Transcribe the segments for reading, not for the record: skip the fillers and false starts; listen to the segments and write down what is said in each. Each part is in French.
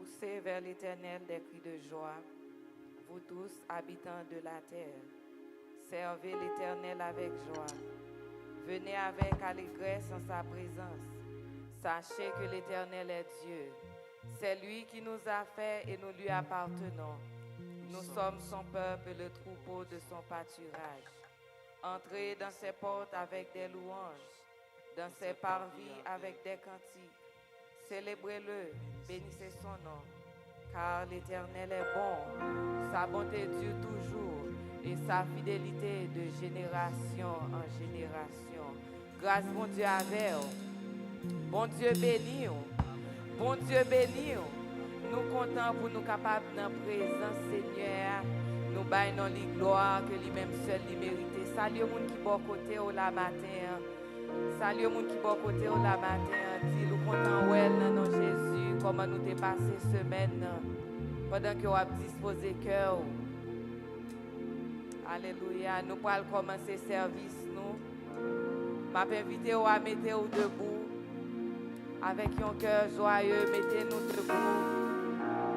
Poussez vers l'Éternel des cris de joie, vous tous, habitants de la terre. Servez l'Éternel avec joie. Venez avec allégresse en sa présence. Sachez que l'Éternel est Dieu. C'est lui qui nous a fait et nous lui appartenons. Nous sommes son peuple, le troupeau de son pâturage. Entrez dans ses portes avec des louanges, dans ses parvis avec des cantiques. Célébrez-le, bénissez son nom, car l'Éternel est bon, sa bonté dure toujours et sa fidélité de génération en génération. Grâce, bon Dieu, avec vous. Bon Dieu béni, bon Dieu béni. Nous comptons pour nous capables dans la présence, Seigneur. Nous baillons les gloires que lui-même seul lui mérite. Salut au monde qui est côté au la matin. Salut au monde qui est côté au la matin. Dis-nous content well dans Jésus. Comment nous t'es passé semaine pendant que vous avez disposé cœur. Alléluia. Nous allons commencer le service. Je m'invite à mettre debout. Avec un cœur joyeux, mettez-nous debout.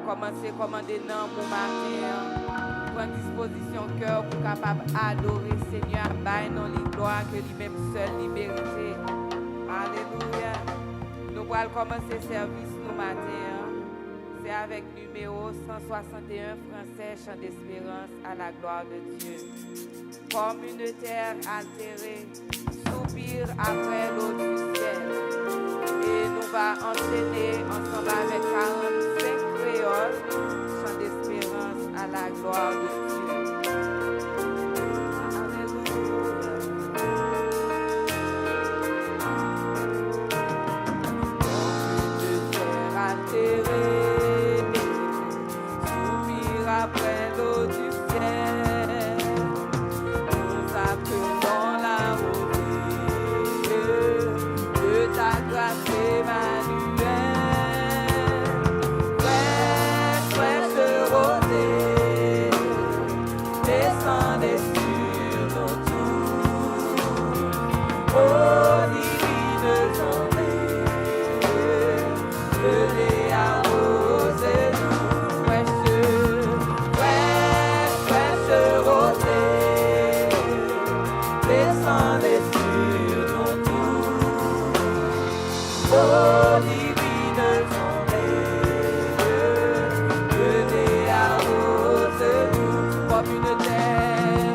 Commencez à commander dans mon matin. Prendre disposition cœur pour capable adorer Seigneur, bailler dans les gloires que lui-même seul lui mérite. Alléluia. Nous allons commencer le service nous matin. C'est avec numéro 161 français, chant d'espérance à la gloire de Dieu. Comme une terre altérée, soupire après l'eau du ciel. Et nous allons enchaîner ensemble avec 45 créoles, chant d'espérance à la gloire de Dieu. Comme une terre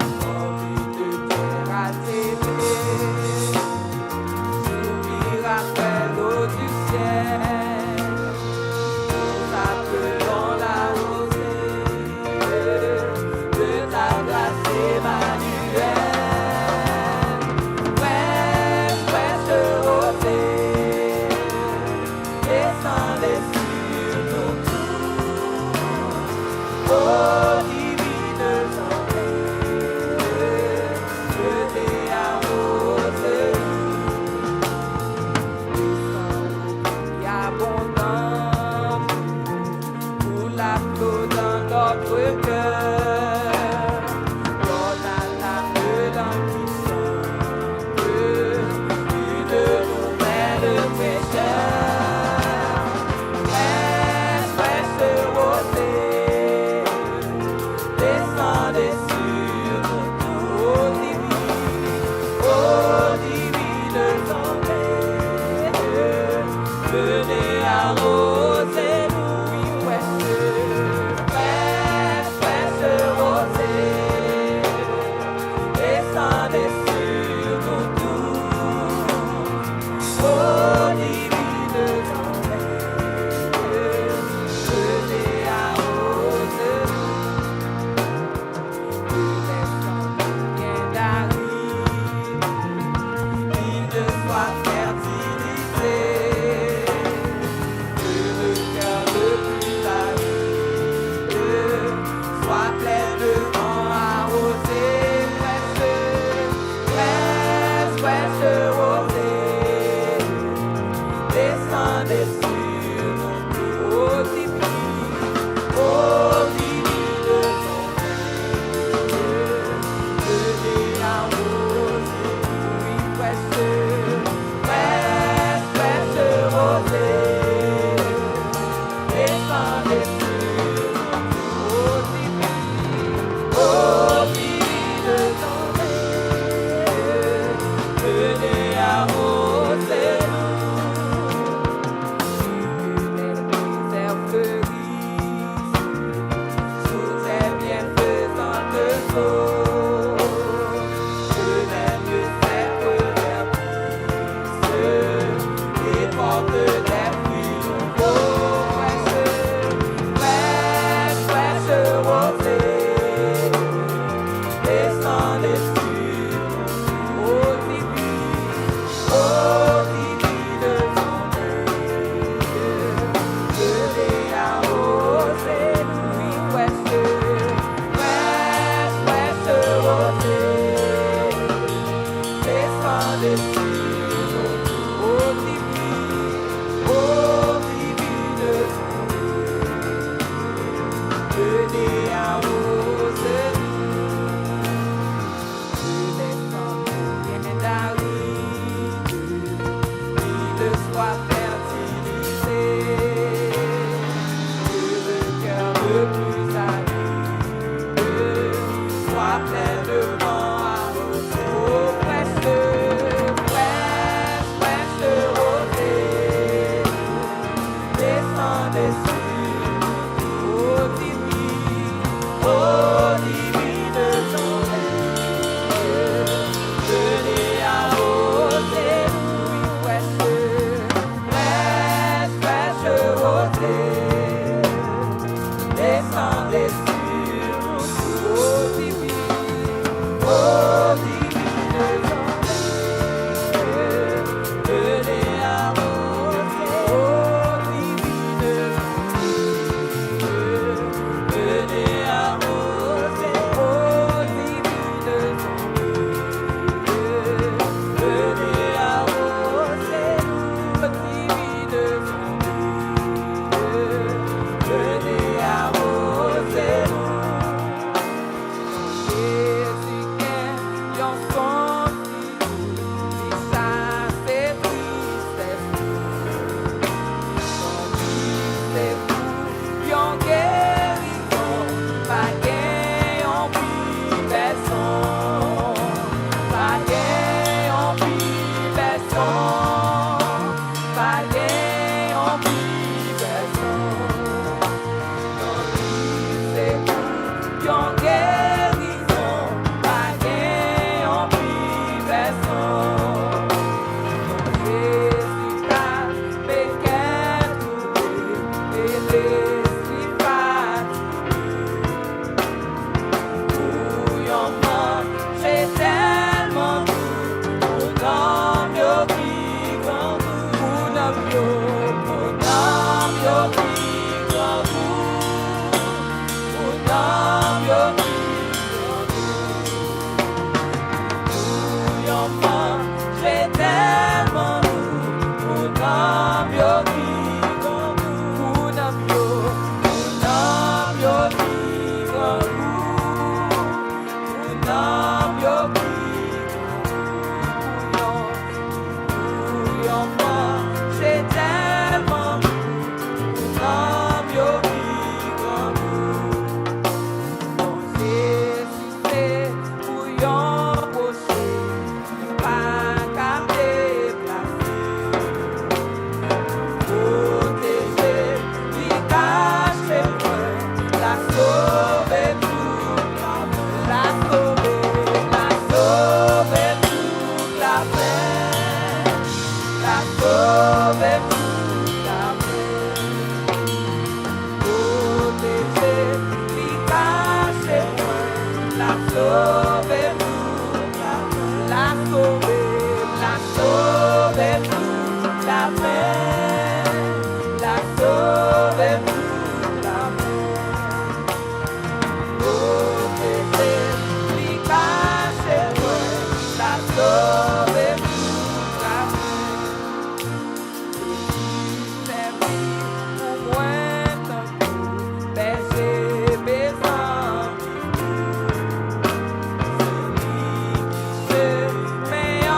Mais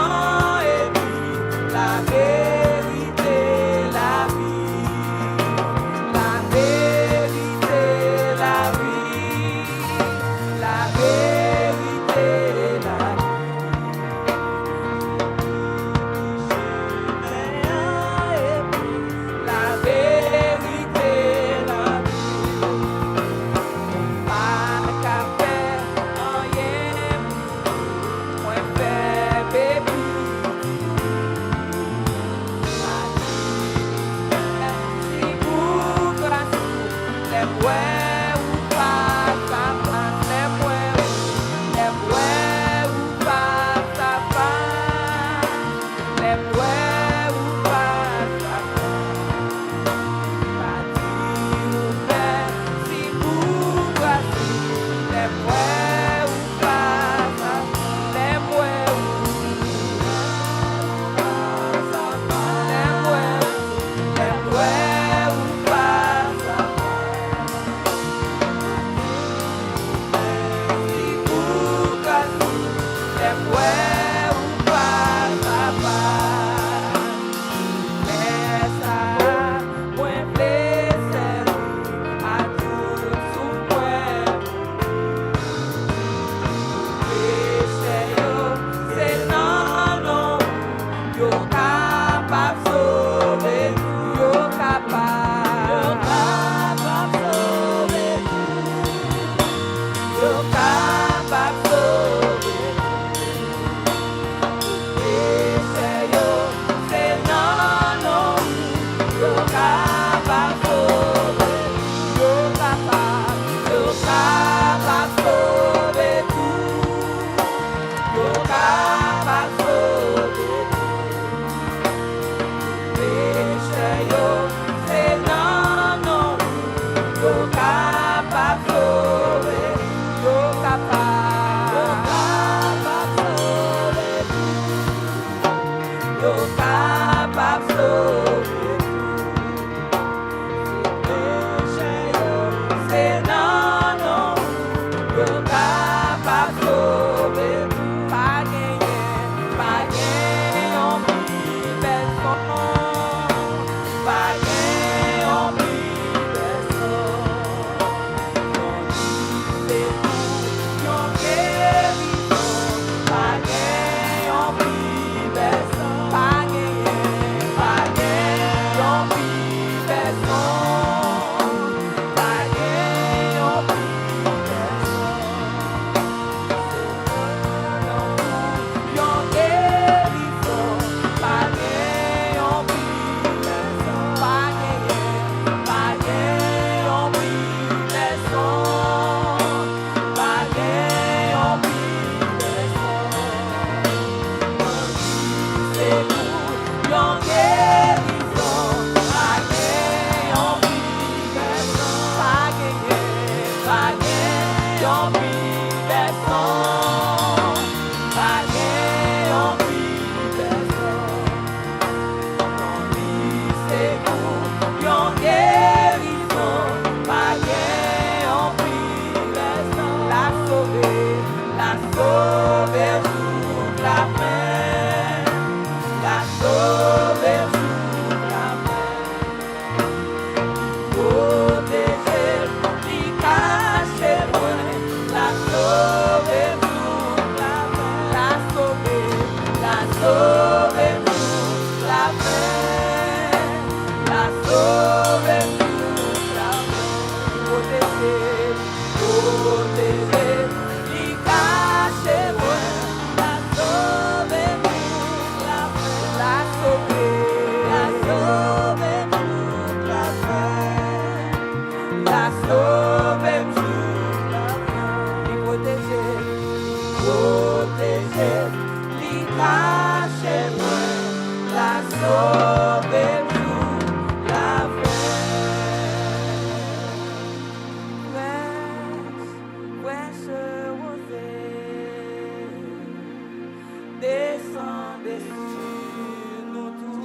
dessus nous tous.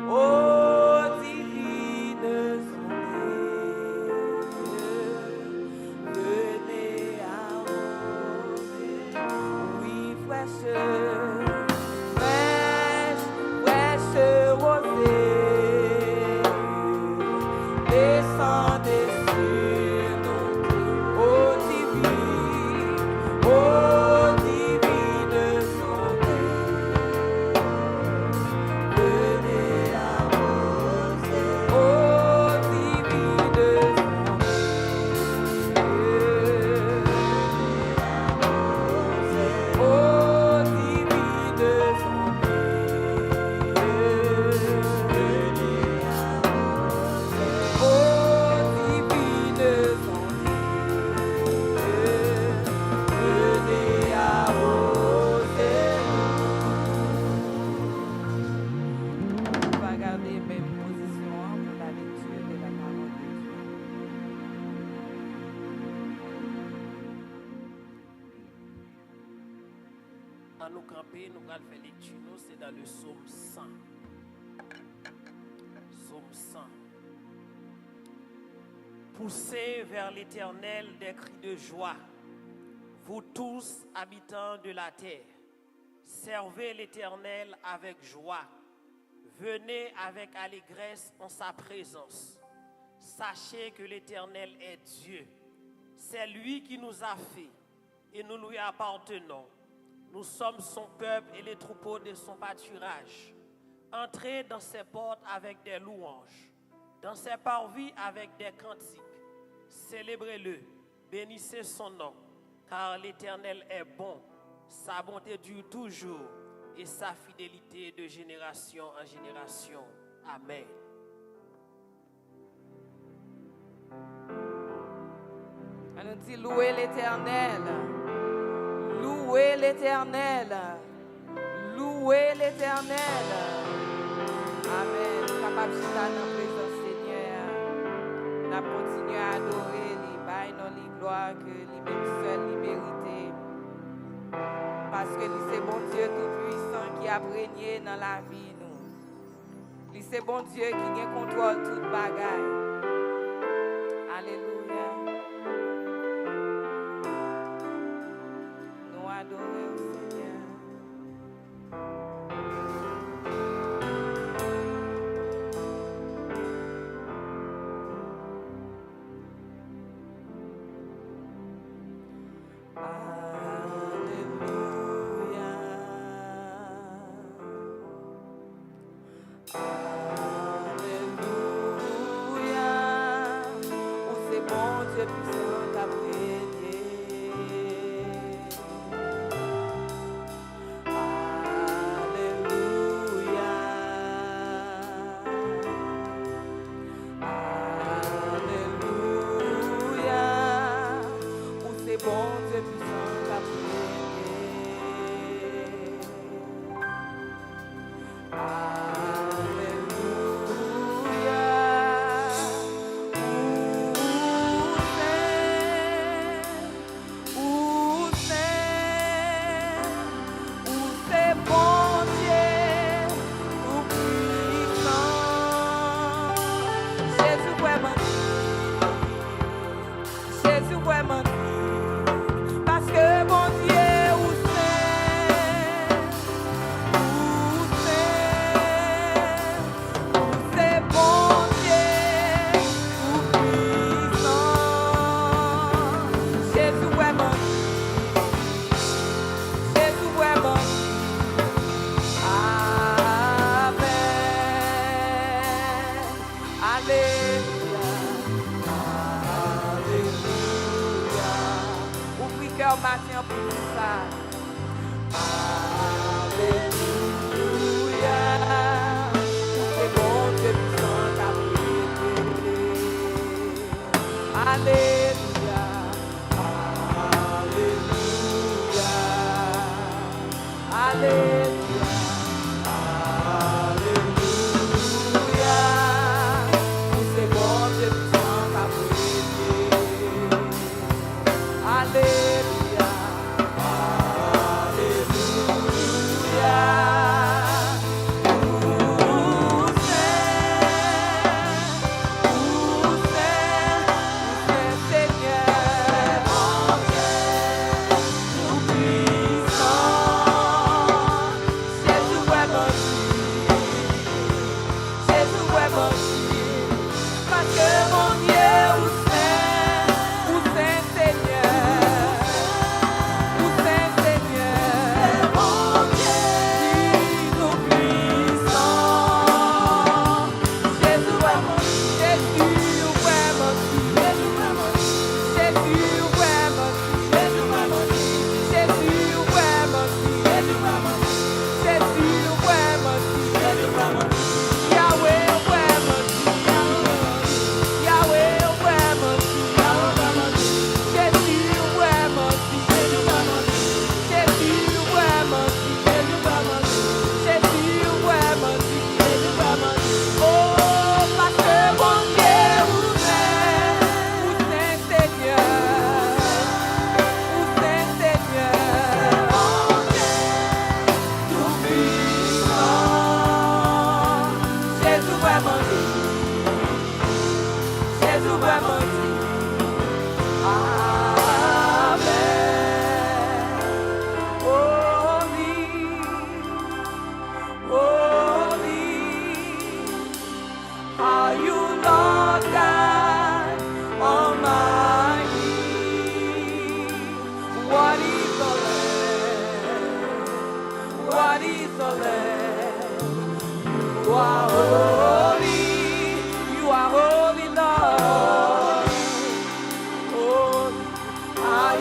Ô divine venez arroser, oui, fraîche rosée, descendez sur nous, ô divine santé, venez arroser, ô divine À nous camper, nous allons faire lecture, c'est dans le psaume 100. Psaume 100. Poussez vers l'Éternel des cris de joie, vous tous habitants de la terre. Servez l'Éternel avec joie. Venez avec allégresse en sa présence. Sachez que l'Éternel est Dieu. C'est lui qui nous a fait et nous lui appartenons. Nous sommes son peuple et les troupeaux de son pâturage. Entrez dans ses portes avec des louanges, dans ses parvis avec des cantiques. Célébrez-le, bénissez son nom, car l'Éternel est bon, sa bonté dure toujours et sa fidélité de génération en génération. Amen. On nous dit louez l'Éternel. Louez l'Éternel. Louez l'Éternel. Amen. Capable de dans la présence Seigneur. Nous continuons à adorer les bails, les gloires que lui-même seul lui mérite. Parce que lui c'est bon Dieu tout-puissant qui a régné dans la vie nous. Lui c'est bon Dieu qui a contrôle toute bagaille. Alléluia. Nous adorons le Seigneur. Matin pour ça. Alléluia. C'est bon Dieu puissant ta prière. Alléluia. Alléluia. Alléluia. Alléluia. C'est bon Dieu puissant ta prière. Alléluia. Alléluia.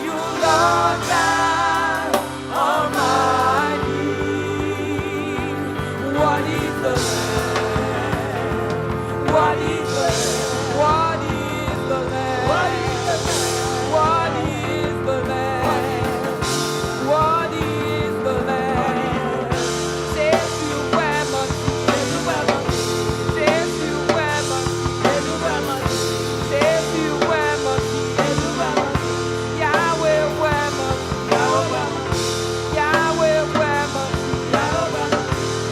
you, Lord God Almighty. What is the Lamb? What is the Lamb? What is the Lamb? What is the Lamb? What is the Lamb? What is the Lamb? Jésus, ouais, mon Dieu. Jésus, ouais, mon Dieu. Jésus, ouais, mon Dieu. Yahweh, ouais, mon Dieu. Yahweh, ouais, mon Dieu.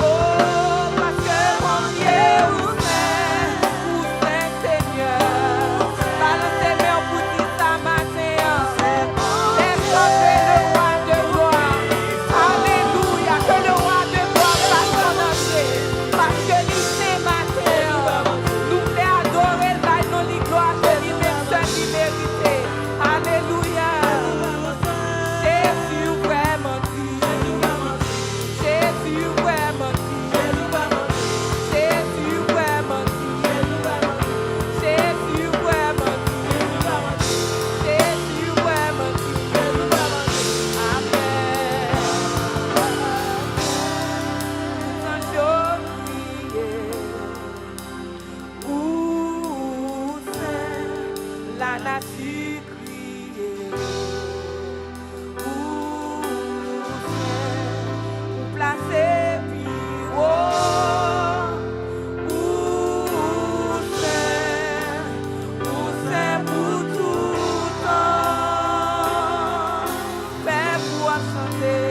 Oh, parce que mon Dieu, vous êtes Seigneur. Par le Seigneur, vous dites ça matin. Descendez le roi de gloire. Alléluia. Que le roi de gloire fasse son entrée. Parce que nous c'est matin. Nous voulons adorer la non li gloire de l'immersion qui mérité. Alléluia. Jésus, vraiment Dieu. Jésus, vraiment Dieu. Jésus, vraiment Dieu. Jésus, vraiment Dieu. Jésus, vraiment Dieu. Amen. Sans crier, où c'est la nature criée, où c'est pour placer plus haut, où c'est pour tout temps, faire pour chanter.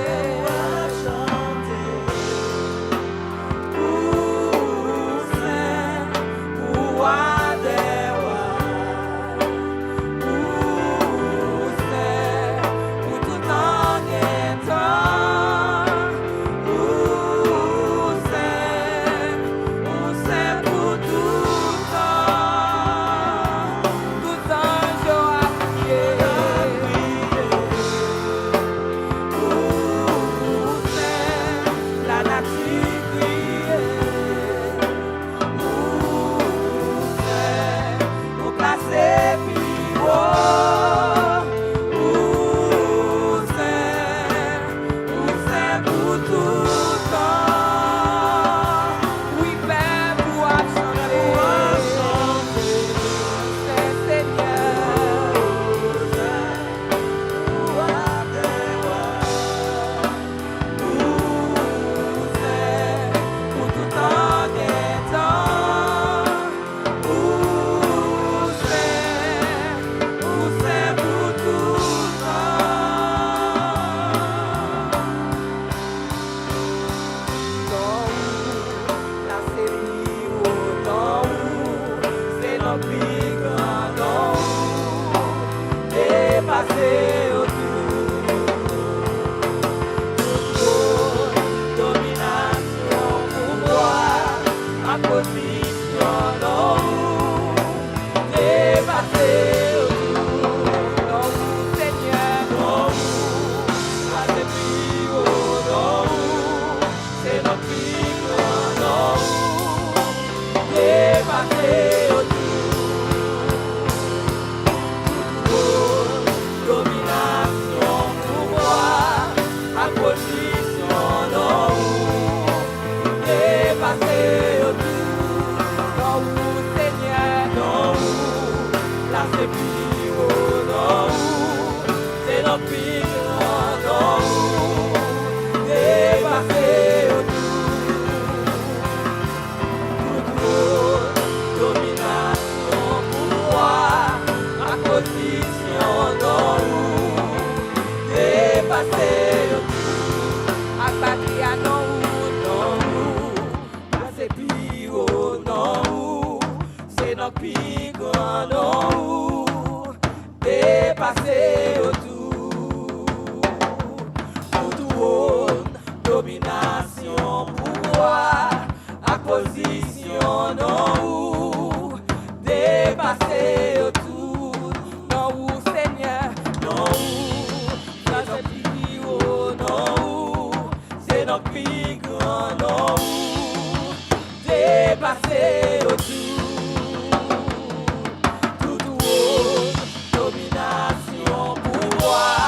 Domination, pouvoir,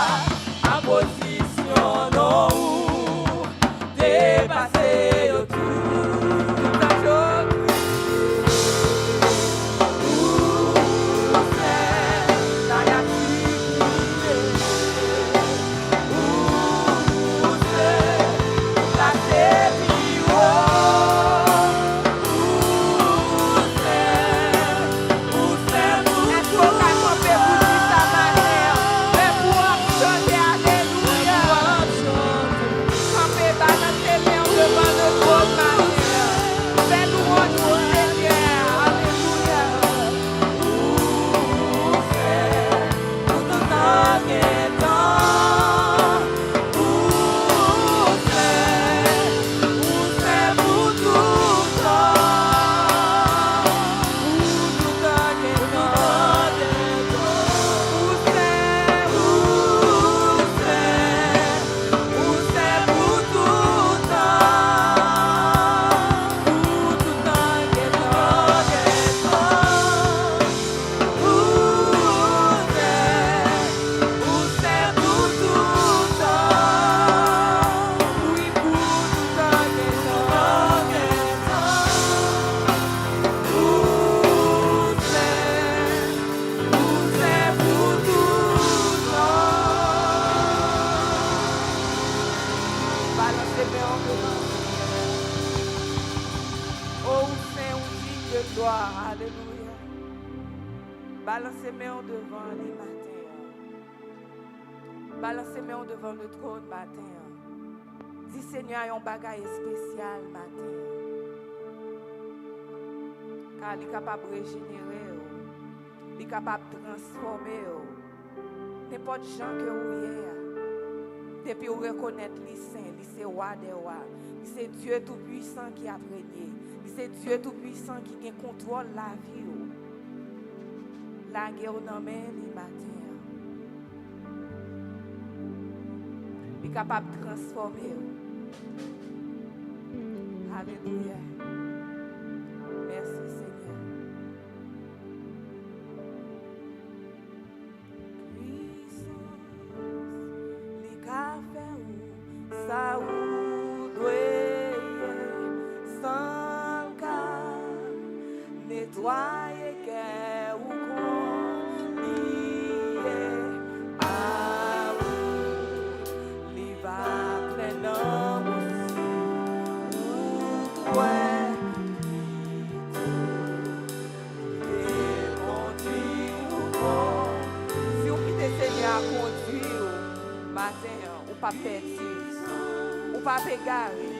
gloire. Alléluia. Balancez main devant les matins. Balancez main devant le trône matin. Dis Seigneur, il y a un bagage spécial matin. Car il est capable de régénérer. Il est capable de transformer. N'importe gens que vous êtes. Depuis vous reconnaître les saints, c'est roi des rois. C'est Dieu tout-puissant qui a régné. C'est Dieu tout-puissant qui contrôle la vie. La guerre dans main les matins. Il est capable de transformer. Alléluia. Merci Seigneur. Puissance, les cafés, ça ou doit sans cas, nettoyer que ou ou pas perdu, ou pas égaré.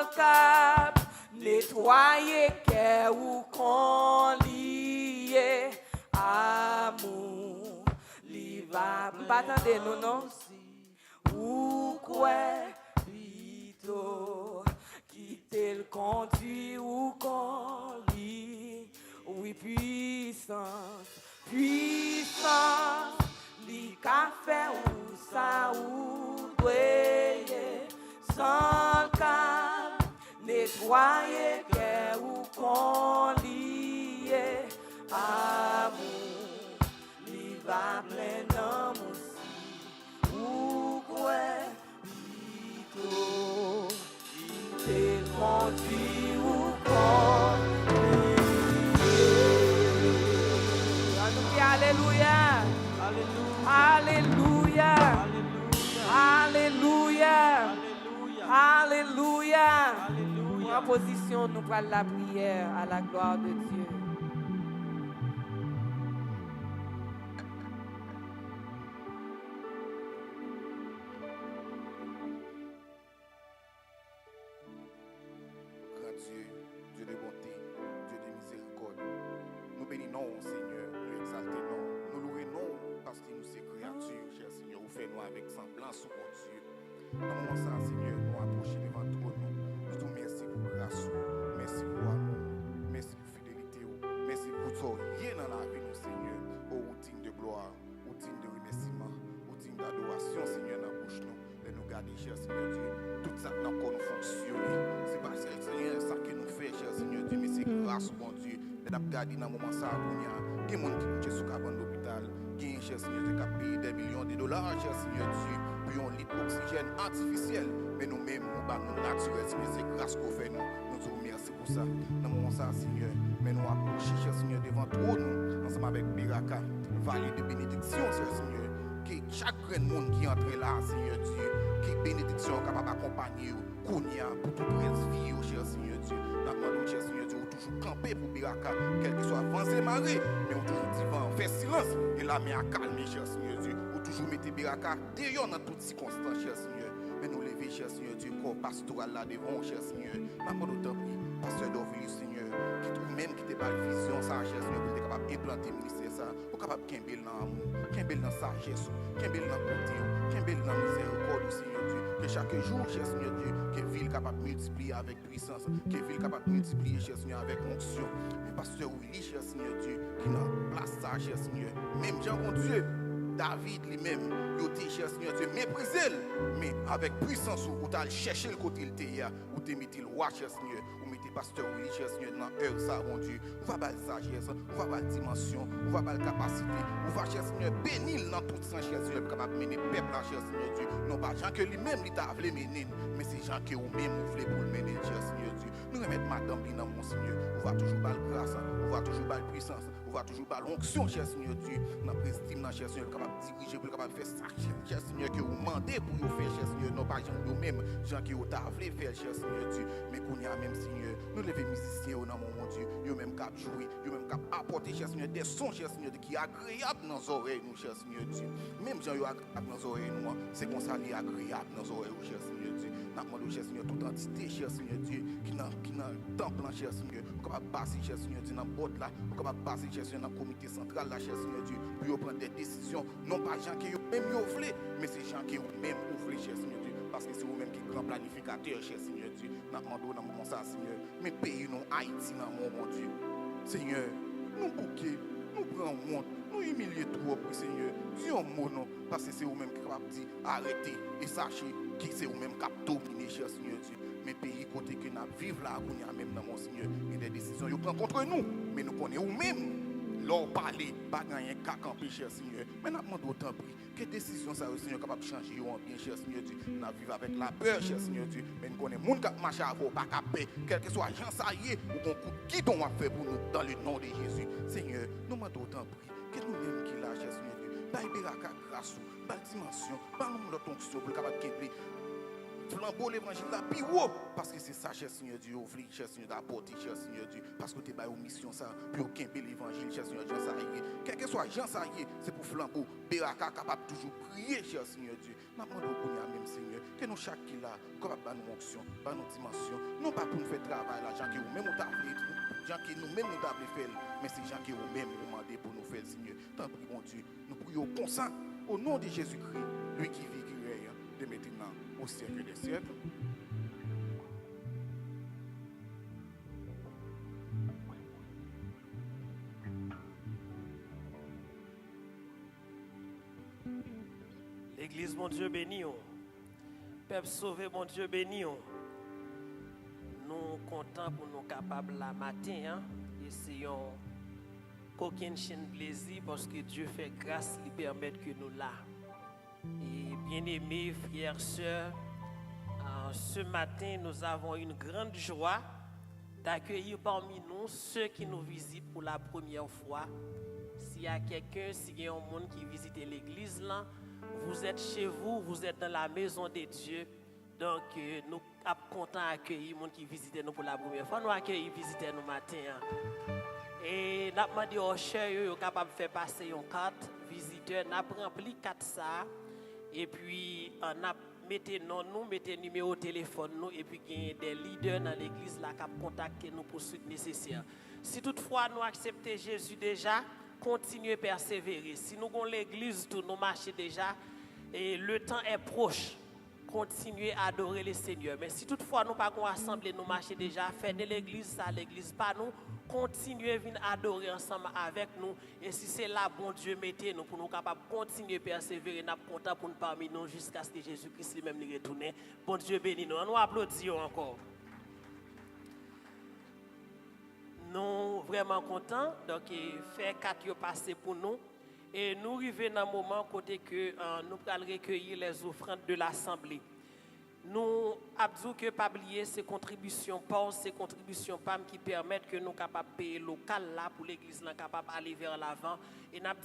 sans cap, nettoyer cœur ou qu'on lié, amour, li va pas attendre nous non, ou quoi, plutôt, quitter le conduit ou qu'on lit, oui puissance, puissance, li café ou ça ou doyer, sans calme, nettoyer cœur ou qu'on lié, amour, li va plein d'amour ou quoi, plutôt, quitter le conduit ou qu'on Alléluia. Alléluia. Alléluia. Alléluia. En position, nous prenons la prière à la gloire de Dieu. Grand Dieu, Dieu de bonté, Dieu de miséricorde. Nous bénissons, Seigneur, nous exaltons, nous louons parce que nous sommes créatures, cher Seigneur, vous faites nous avec semblance, mon Dieu. Dans le moment ça, Seigneur, nous approchons devant toi, nous te merci pour grâce, merci pour amour, merci pour fidélité, merci pour tout, rien dans la vie, nous, Seigneur, ô digne de gloire, ô digne de remerciement, ô digne d'adoration, Seigneur, dans la bouche, nous, et nous garder, cher Seigneur Dieu, tout ça n'a pas fonctionné. C'est pas ça, Seigneur, ça que nous fait, cher Seigneur Dieu, mais c'est grâce, mon Dieu. Nous avons gardé dans le moment ça, il y a des gens qui sont sur l'hôpital, qui ont, cher Seigneur, qui ont payé des millions de dollars, cher Seigneur Dieu, pour un litre d'oxygène artificiel. Mais nous-mêmes, nous naturels, Seigneur, c'est grâce qu'on fait, nous te remercions pour ça. Dans le moment ça, Seigneur, mais nous approchons, cher Seigneur, devant toi, nous, ensemble avec Biraka, vallée de bénédiction, cher Seigneur, que chaque monde qui entre là, Seigneur Dieu, qui bénédiction capable d'accompagner Kounia pour toute vie, cher Seigneur Dieu. Nous demandons, cher Seigneur Dieu, toujours camper pour Biraka, quel que soit avancé marée, mais on toujours dit vent, fait silence et la main à calmer, cher Seigneur Dieu. On toujours mettre Biraka dehors dans toutes circonstances, cher Seigneur. Mais nous lever, cher Seigneur Dieu, corps pastoral là devant, cher Seigneur. Nous demandons tant pis, pasteur d'Orville, Seigneur, qui trouve même qui pas la vision, ça, cher Seigneur, pour être capable d'implanter le ministère, ça, pour capable de camper dans l'amour, camper dans la sagesse, camper dans la beauté, camper dans la miséricorde, Seigneur Dieu. Que chaque jour, cher Seigneur Dieu, que ville capable de multiplier avec puissance, que ville capable de multiplier, cher Seigneur, avec onction. Mais pasteur Willy, cher Seigneur Dieu, qui n'a place ça, cher Seigneur. Même Jean, mon Dieu, David lui-même, il était, cher Seigneur Dieu, méprisé, mais avec puissance, où tu as cherché le côté il était, où tu mis le roi, cher Seigneur, où mettez pasteur Willy, cher Seigneur, dans l'heure, ça, mon Dieu. On va pas la sagesse, on va pas la dimension, on va pas la capacité, on va, cher Seigneur, bénir dans tout sens, cher Seigneur, capable de mener le peuple, cher Seigneur Dieu. Non pas Jean que lui-même, il t'a voulu mener, mais c'est Jean que vous-même, vous voulez pour le mener, cher Seigneur Dieu. Nous remettons madame dans mon Seigneur, on va toujours pas la grâce, on va toujours pas la puissance, on va toujours pas l'onction, cher Seigneur Dieu. Dans le président, cher Seigneur, capable de diriger, pour capable de faire ça, cher Seigneur, que vous demandez pour vous faire, cher Seigneur, non pas Jean vous-même, Jean que vous t'a voulu faire, cher Seigneur Dieu, mais qu'on y a même, Seigneur, nous levons musiciens dans mon Dieu, vous même cap jouer, vous même cap apporter, cher Seigneur, des sons, cher Seigneur, qui est agréable dans nos oreilles, nous, cher Seigneur Dieu. Même Jean, vous agréable dans nos oreilles, nous, c'est qu'on s'allie agréable dans nos oreilles, cher Seigneur Dieu. Nous demandons, cher Seigneur, toute entité, cher Seigneur Dieu, qui dans le temple, cher Seigneur, pour capable passer, cher Seigneur Dieu, dans le bord là, pour capable passer, cher Seigneur, dans le comité central, là, cher Seigneur Dieu, pour prendre des décisions, non pas gens qui même vous voulez, mais c'est gens qui même vous voulez, cher Seigneur Dieu, parce que c'est vous-même qui est grand planificateur, cher Seigneur Dieu. Nous demandons dans le moment ça, Seigneur, mais pays, nous, Haïti, dans mon Dieu, Seigneur, nous bouquer, nous prenons honte, nous humilier trop, Seigneur, Dieu mon nom, parce que c'est vous-même qui est capable de dire arrêtez et sachez que c'est vous-même qui a dominé, cher Seigneur Dieu. Mais pays côté que nous vivons là, nous même dans mon Seigneur, il y a des décisions qui prennent contre nous, mais nous connaissons vous-même. L'on parler, pas gagner qu'à camper, cher Seigneur. Mais nous demandons autant prix. Quelle décision ça, Seigneur, capable de changer en bien, cher Seigneur Dieu. Nous vivons avec la peur, cher Seigneur Dieu. Mais nous connaissons les gens qui marchent à vous, pas qu'à paix. Quel que soit Jean Saillé, ou qu'on coup de guidon à faire pour nous dans le nom de Jésus. Seigneur, nous demandons autant prix. Que nous-mêmes qui lâchons, cher Seigneur Dieu. Baille Beraka grâce, baille dimension, baille nous notre onction pour le capable de flambeau l'évangile là, puis haut. Parce que c'est ça, cher Seigneur Dieu, ouvrir, cher Seigneur d'apporter, cher Seigneur Dieu. Parce que tu as une mission, ça, puis aucun bel l'évangile, cher Seigneur Dieu, ça y est. Quel que soit Jean, ça y est, c'est pour flambeau. Beraka capable toujours prier, cher Seigneur Dieu. Nous demandons qu'on y a même, Seigneur, que nous chaque qui là, capable de nous onction, de nos dimensions. Non pas pour nous faire travail, là, gens qui nous même nous t'appelé, gens qui nous-mêmes nous t'appelé faire, mais c'est gens qui nous-mêmes nous demandé pour nous faire, Seigneur. Tant pis, mon Dieu, nous prions comme ça, au nom de Jésus-Christ, lui qui vit, qui règne, de maintenant au siècle des siècles. L'église, mon Dieu, béni. Peuple sauvé, mon Dieu, béni. Nous comptons pour nous capables la matin. Essayons qu'aucune chaîne plaisir parce que Dieu fait grâce, lui permettre que nous là. Et bien-aimés, frères, sœurs, ce matin, nous avons une grande joie d'accueillir parmi nous ceux qui nous visitent pour la première fois. S'il y a quelqu'un, s'il y a un monde qui visite l'église là, vous êtes chez vous, vous êtes dans la maison de Dieu. Donc, nous sommes contents d'accueillir les gens qui visitent nous pour la première fois. Nous accueillons les visiteurs nous matin. Et nous avons demandé aux chers, sont capables de faire passer une carte visiteur. Nous avons rempli 4 ça. Et puis, on a mettez nous, mettez numéro de téléphone nous, et puis il y a des leaders dans l'église là qui contacter nous pour suite nécessaire. Si toutefois nous acceptons Jésus déjà, continuez à persévérer. Si nous avons l'église, tout nous marchons déjà, et le temps est proche. Continuez à adorer le Seigneur. Mais si toutefois nous pas qu'on assemblée, nous marcher déjà, faites de l'église ça, l'église pas nous, continuez à venir adorer ensemble avec nous. Et si c'est là, bon Dieu, mettez nous pour nous capables de continuer à persévérer, nous content pour nous parmi nous jusqu'à ce que Jésus-Christ lui-même nous retourne. Bon Dieu béni nous. Nous applaudissons encore. Nous vraiment contents. Donc, faire 4 passer pour nous. Et nous arrivons dans un moment côté que nous allons recueillir les offrandes de l'Assemblée. Nous avons que pas oublier ces contributions PAM qui permettent que nous soyons capables de payer local là pour l'église capable d'aller vers l'avant. Et nous avons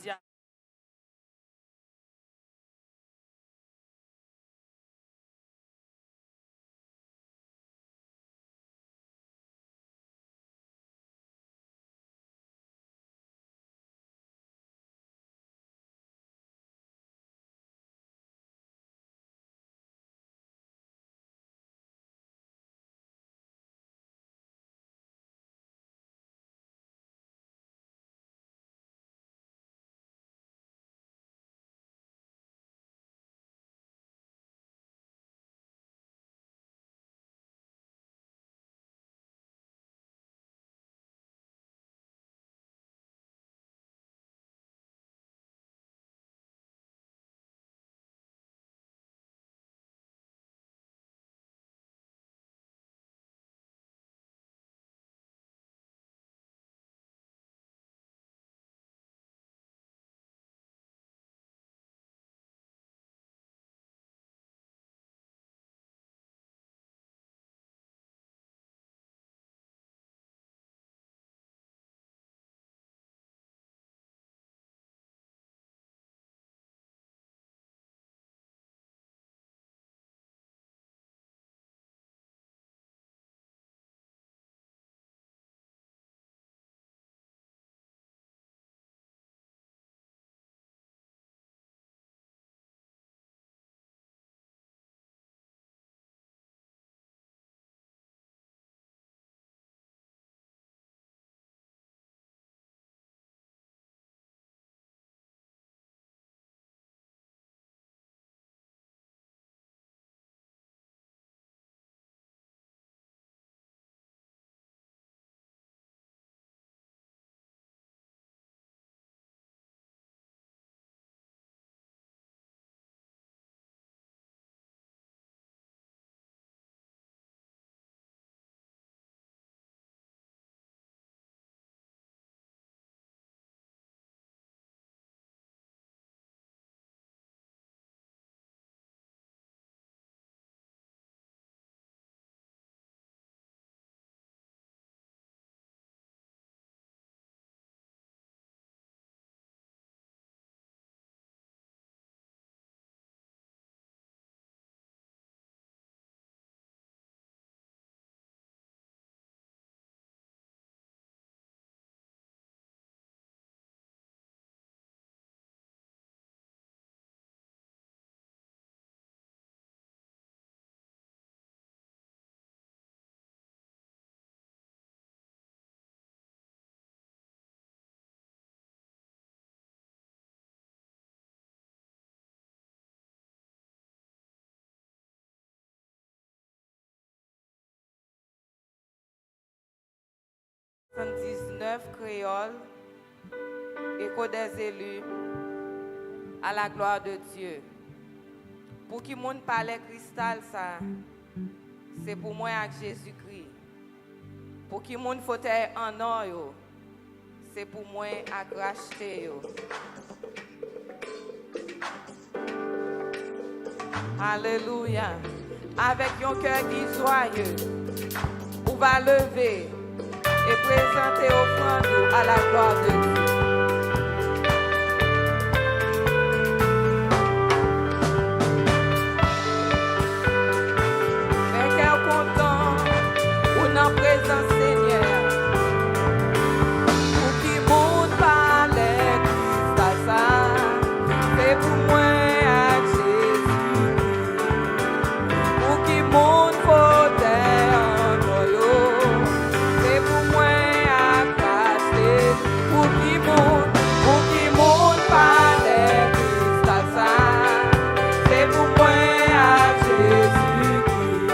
79 créoles, écho des élus, à la gloire de Dieu. Pour qui monde parle cristal ça, c'est pour moi avec Jésus-Christ. Pour qui monde fauteuil en or yo, c'est pour moi avec racheter yo. Alléluia. Avec un cœur qui est joyeux, on va lever et présenter offrande à la gloire de Dieu. Mais quel content, on en présence Seigneur. Pour qui monde parle, Christ ça, c'est pour moi. Mon fauteuil en noyau, c'est pour moi à cracher. Pour qui monde parle Christ à ça, c'est pour moi à Jésus-Christ.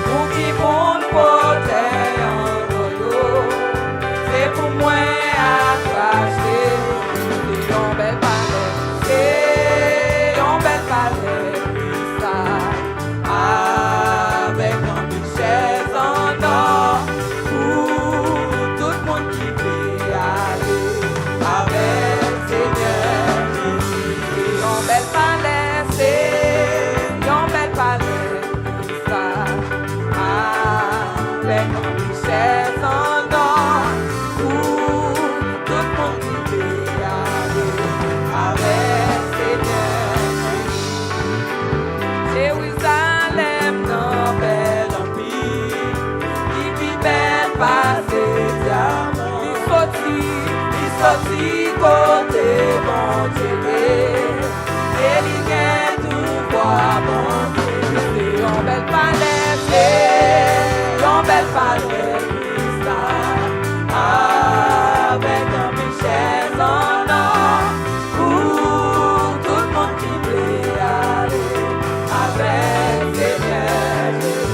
Pour qui monde fauteuil en noyau, c'est pour moi à cracher. C'est une belle palette, c'est une belle palette. Avec un richesse en or pour tout le monde qui veut aller avec Seigneur Jésus. C'est une belle palais, c'est une belle palais, ça. Avec un richesse en or pour tout le monde qui veut aller avec Seigneur Jésus. Jérusalem, non, belle empire, qui belle passé diamant. Il sorti côté mon Dieu, et il gagne tout pour mon Dieu. C'est une belle palais, c'est une belle palais, avec un richesse en or pour tout le monde qui veut aller avec Seigneur Jésus.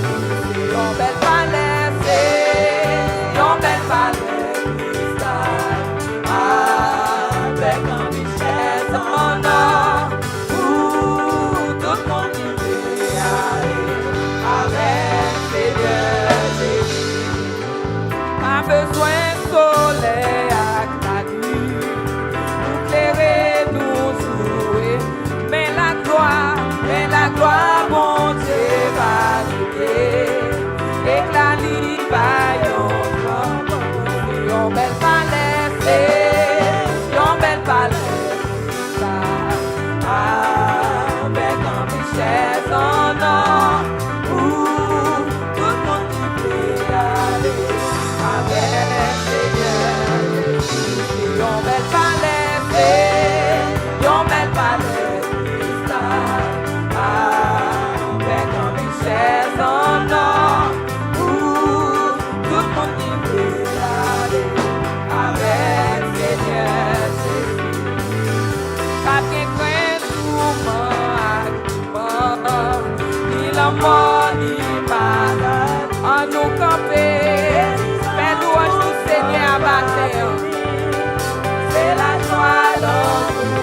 C'est une belle palais, c'est une belle palais, avec un richesse en or pour tout le monde qui veut aller avec Seigneur Jésus. Pas besoin de soleil à la nuit pour éclairer nous jouer, mais la gloire, mon Dieu va briller, et que la ligne va y entendre. C'est une belle palais, c'est une belle palais, ça, avec un richesse en or pour tout le monde qui peut aller avec Seigneur Jésus. C'est une belle palais, c'est une belle palais, ça. Avec un richesse en or pour tout le monde qui veut aller avec Seigneur Jésus. Pas bien crainte ni la mort ni malade, en nous camper, fais louange au Seigneur matin. C'est la joie dans nous.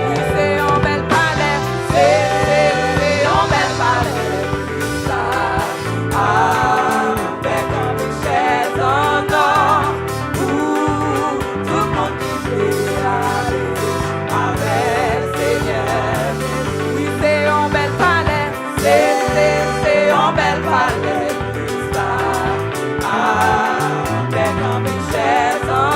Oui, c'est un bel palais, c'est un bel palais, ça, avec un richesse en or pour tout le monde qui veut aller avec Seigneur. Oui, c'est un bel palais, c'est un bel palais, ça, avec un richesse en or.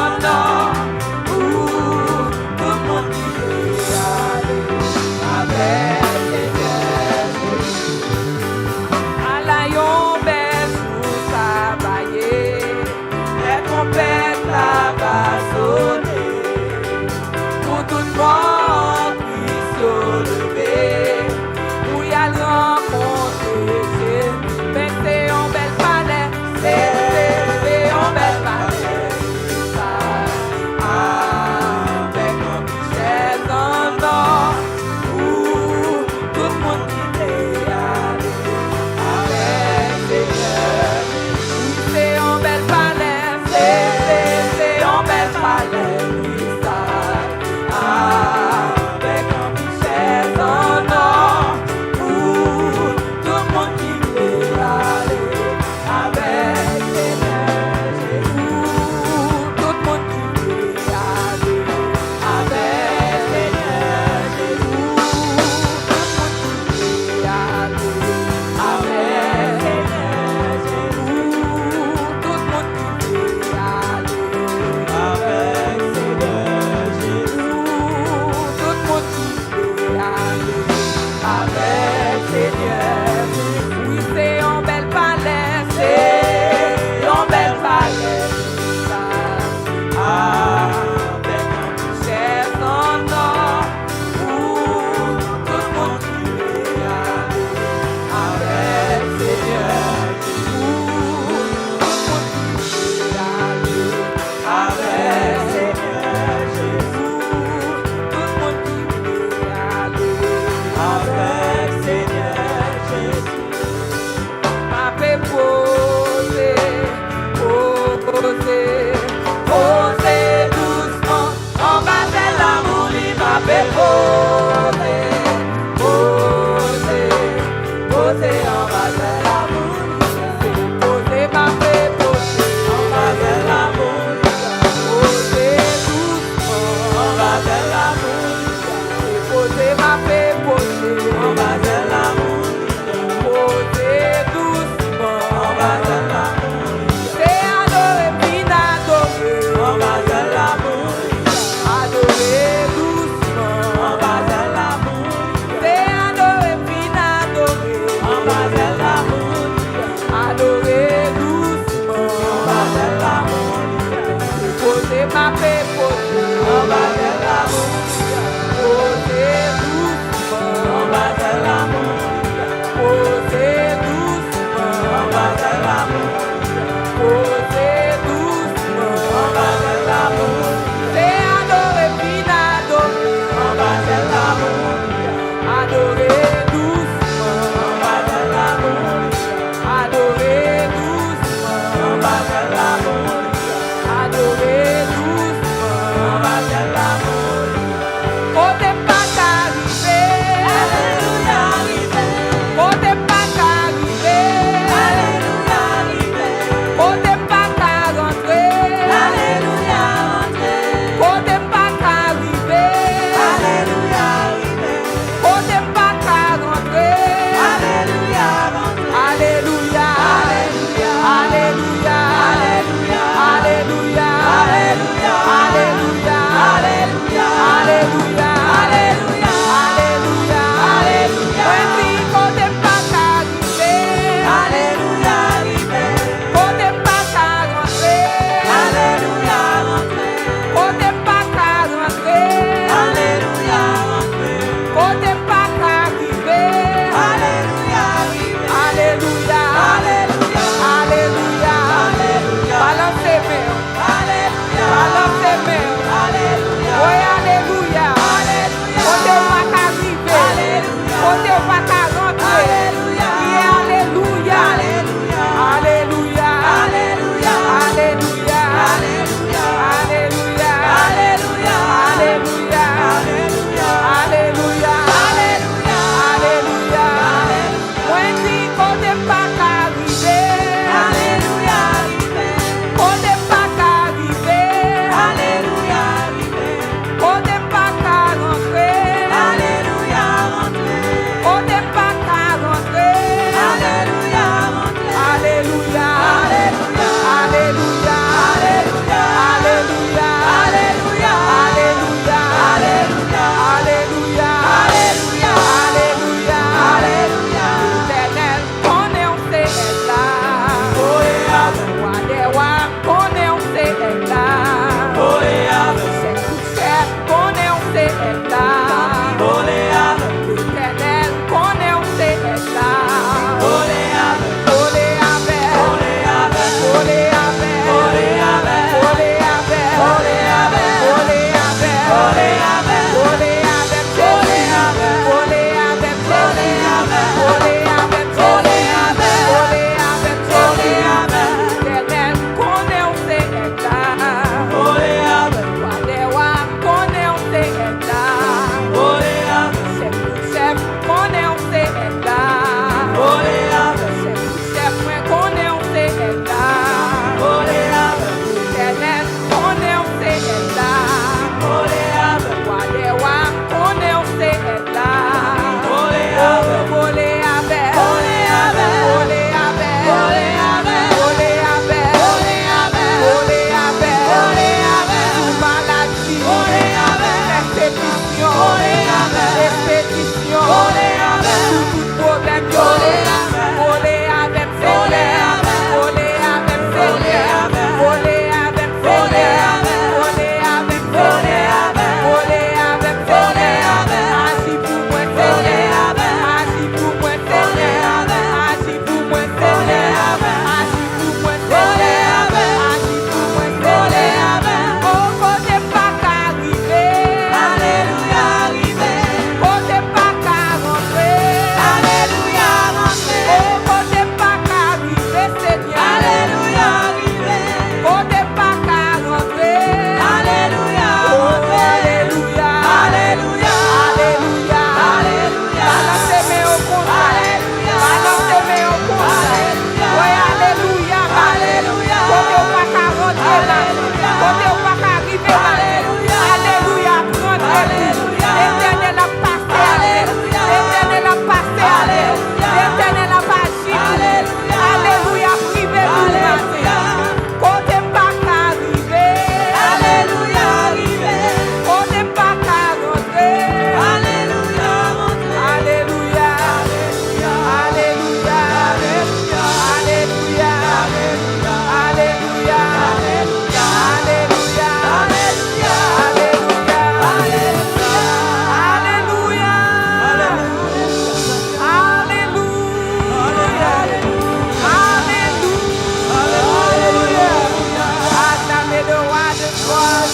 gloire.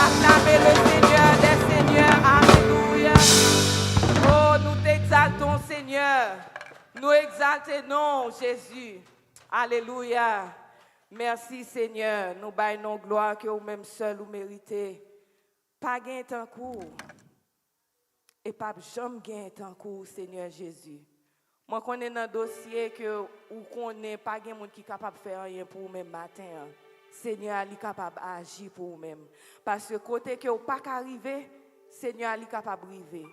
Acclamez le Seigneur des Seigneurs. Alléluia. Oh, nous t'exaltons, Seigneur. Nous exaltons Jésus. Alléluia. Merci, Seigneur. Nous baillons gloire que vous-même seul vous méritez. Pas gain tant court. Et pas jamais gain tant court, Seigneur Jésus. Moi, connais dans le dossier que ou connais pas gain monde qui capable de faire rien pour vous-même matin. Seigneur, il est capable d'agir pour vous-même. Parce que côté que vous pas arriver, Seigneur, il est capable d'arriver.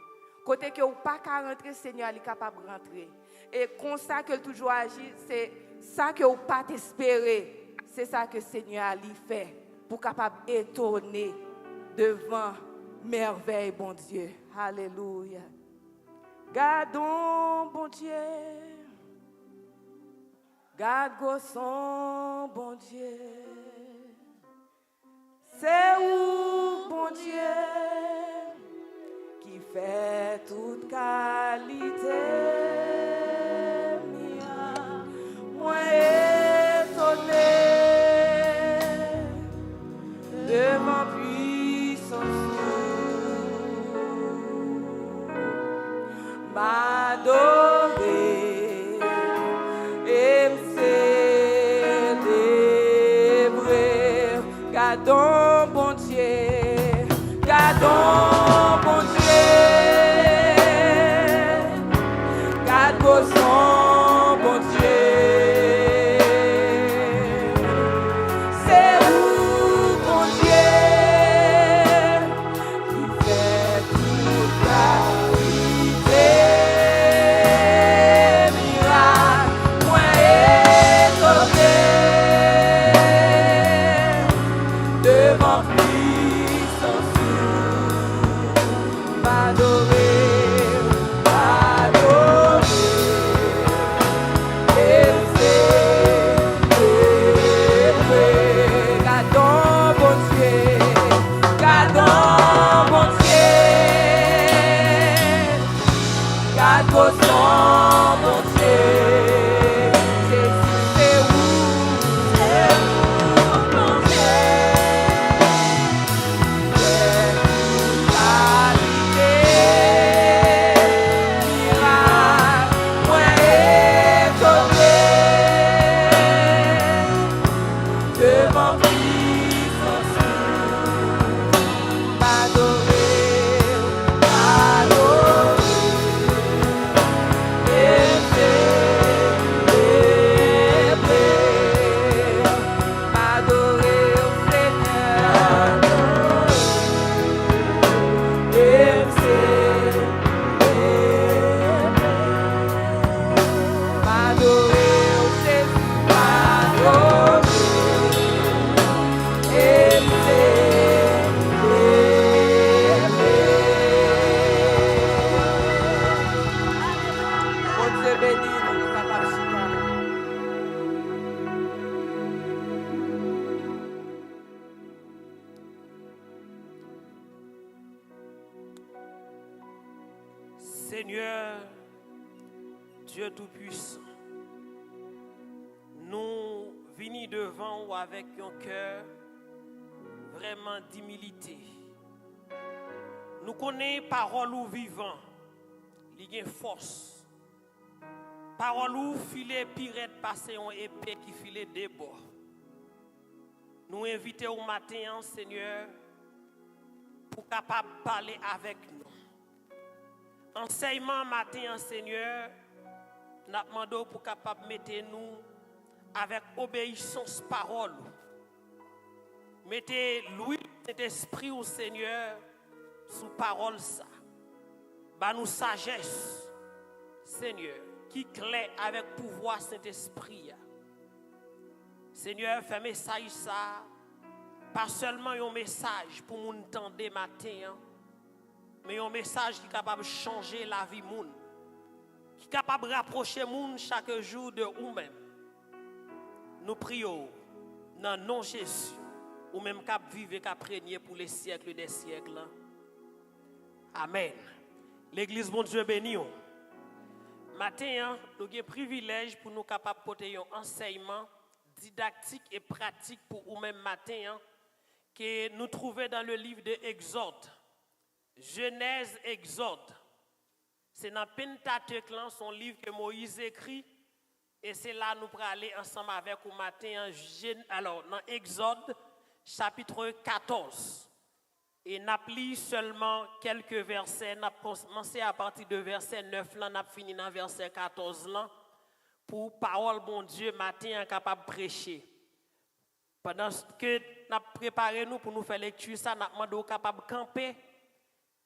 Côté que vous pas rentrer, Seigneur, il est capable de rentrer. Et comme ça que toujours agit, c'est ça que vous pas espérer. C'est ça que Seigneur a fait pour capable étonner devant merveille, bon Dieu. Alléluia. Gardons, bon Dieu. Garde son, bon Dieu. C'est où, bon Dieu, qui fait toute qualité. Moi étonné devant puissance, m'adorer et me célébrer. Gardons, bon Dieu, gardons, bon Dieu, garde son, bon Dieu. Seigneur, Dieu Tout-Puissant, nous venons devant vous avec un cœur vraiment d'humilité. Nous connaissons parole ou vivant, il y a une force. Parole ou filet pirate passer en épée qui filet des bords. Nous invitons au matin, Seigneur, pour capable parler avec nous. Enseignement matin, Seigneur, nous demandons pour capable mettre nous avec obéissance parole. Mettez l'huile de cet esprit au Seigneur sous parole ça. Bah nous sagesse, Seigneur, qui clé avec pouvoir cet esprit. Seigneur, fais message ça, pas seulement un message pour nous entendre matin, mais un message qui est capable de changer la vie moun, qui est capable de rapprocher moun chaque jour de nous-mêmes. Nous prions dans le nom de Jésus, ou même cap vivre et cap régner pour les siècles des siècles. Amen. L'église, bon Dieu béni. Matin, nous avons un privilège pour nous capables de porter un enseignement didactique et pratique pour nous-mêmes matin. que nous trouvons dans le livre de Exode. Genèse, Exode. C'est dans Pentateuque, son livre que Moïse écrit. Et c'est là que nous allons aller ensemble avec vous matin. Alors, dans Exode, chapitre 14. Et nous avons seulement quelques versets. Nous avons commencé à partir de verset 9, là, nous avons fini dans verset 14, là, pour parole, bon Dieu, matin, capable de prêcher. Pendant que nous préparons nous pour nous faire lecture, ça, nous avons demandé capable de camper.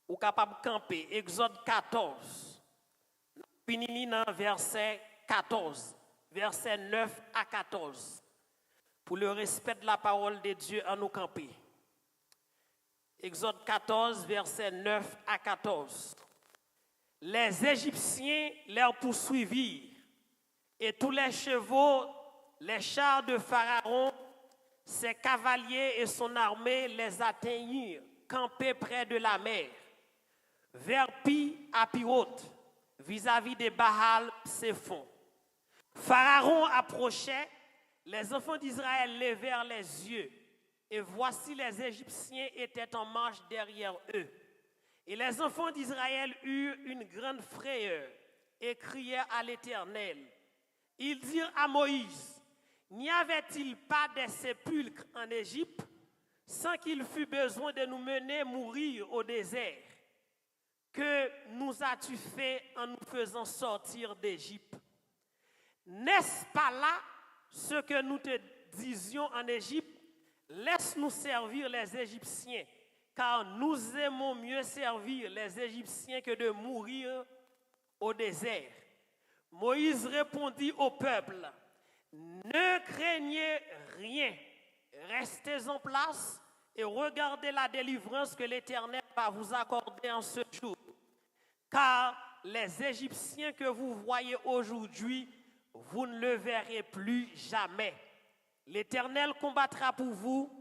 Ou capable de camper. Exode 14. Fini dans verset 14. Verset 9 à 14. Pour le respect de la parole de Dieu à nous camper. Exode 14, verset 9 à 14. Les Égyptiens les poursuivirent, et tous les chevaux, les chars de Pharaon, ses cavaliers et son armée les atteignirent, campés près de la mer, vers Pi à Pirote, vis-à-vis de Baal Séphon. Pharaon approchait, les enfants d'Israël levèrent les yeux, et voici les Égyptiens étaient en marche derrière eux. Et les enfants d'Israël eurent une grande frayeur et crièrent à l'Éternel. Ils dirent à Moïse, n'y avait-il pas des sépulcres en Égypte sans qu'il fût besoin de nous mener mourir au désert? Que nous as-tu fait en nous faisant sortir d'Égypte? N'est-ce pas là ce que nous te disions en Égypte? Laisse-nous servir les Égyptiens, car nous aimons mieux servir les Égyptiens que de mourir au désert. Moïse répondit au peuple, ne craignez rien, restez en place et regardez la délivrance que l'Éternel va vous accorder en ce jour. Car les Égyptiens que vous voyez aujourd'hui, vous ne le verrez plus jamais. L'Éternel combattra pour vous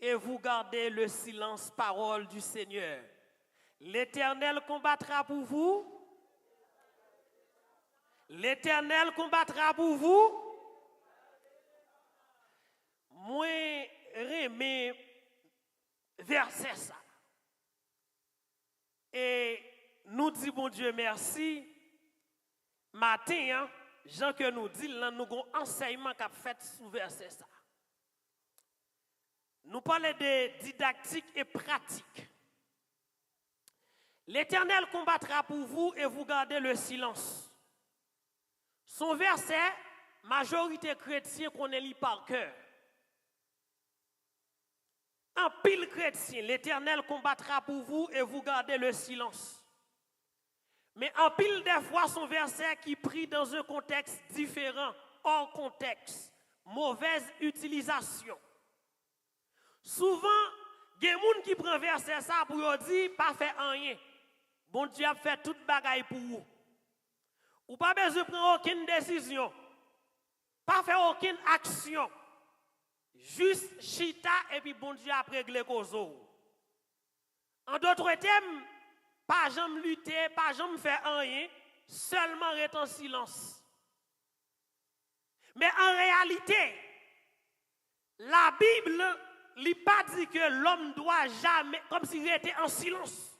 et vous gardez le silence, parole du Seigneur. L'Éternel combattra pour vous. L'Éternel combattra pour vous. Moi, remets verset ça. Et nous disons, bon Dieu, merci. Matin, hein, Jean que nous dit, là, nous avons un enseignement qu'a fait sous verset ça. Nous parlons de didactique et pratique. L'Éternel combattra pour vous et vous gardez le silence. Son verset, majorité chrétien connaît lui par cœur. En pile chrétien, l'Éternel combattra pour vous et vous gardez le silence. Mais en pile des fois, son verset qui pris dans un contexte différent, hors contexte, mauvaise utilisation. Souvent, il y a des gens qui prennent verset ça pour dire pas fait rien. Bon Dieu a fait toute bagaille pour vous. Ou pas besoin de prendre aucune décision. Pas faire aucune action. Juste chita et puis bon Dieu a réglé les causes. En d'autres termes, pas jamais lutter, pas jamais faire rien, seulement rester en silence. Mais en réalité, la Bible n'a pas dit que l'homme doit jamais, comme s'il était en silence.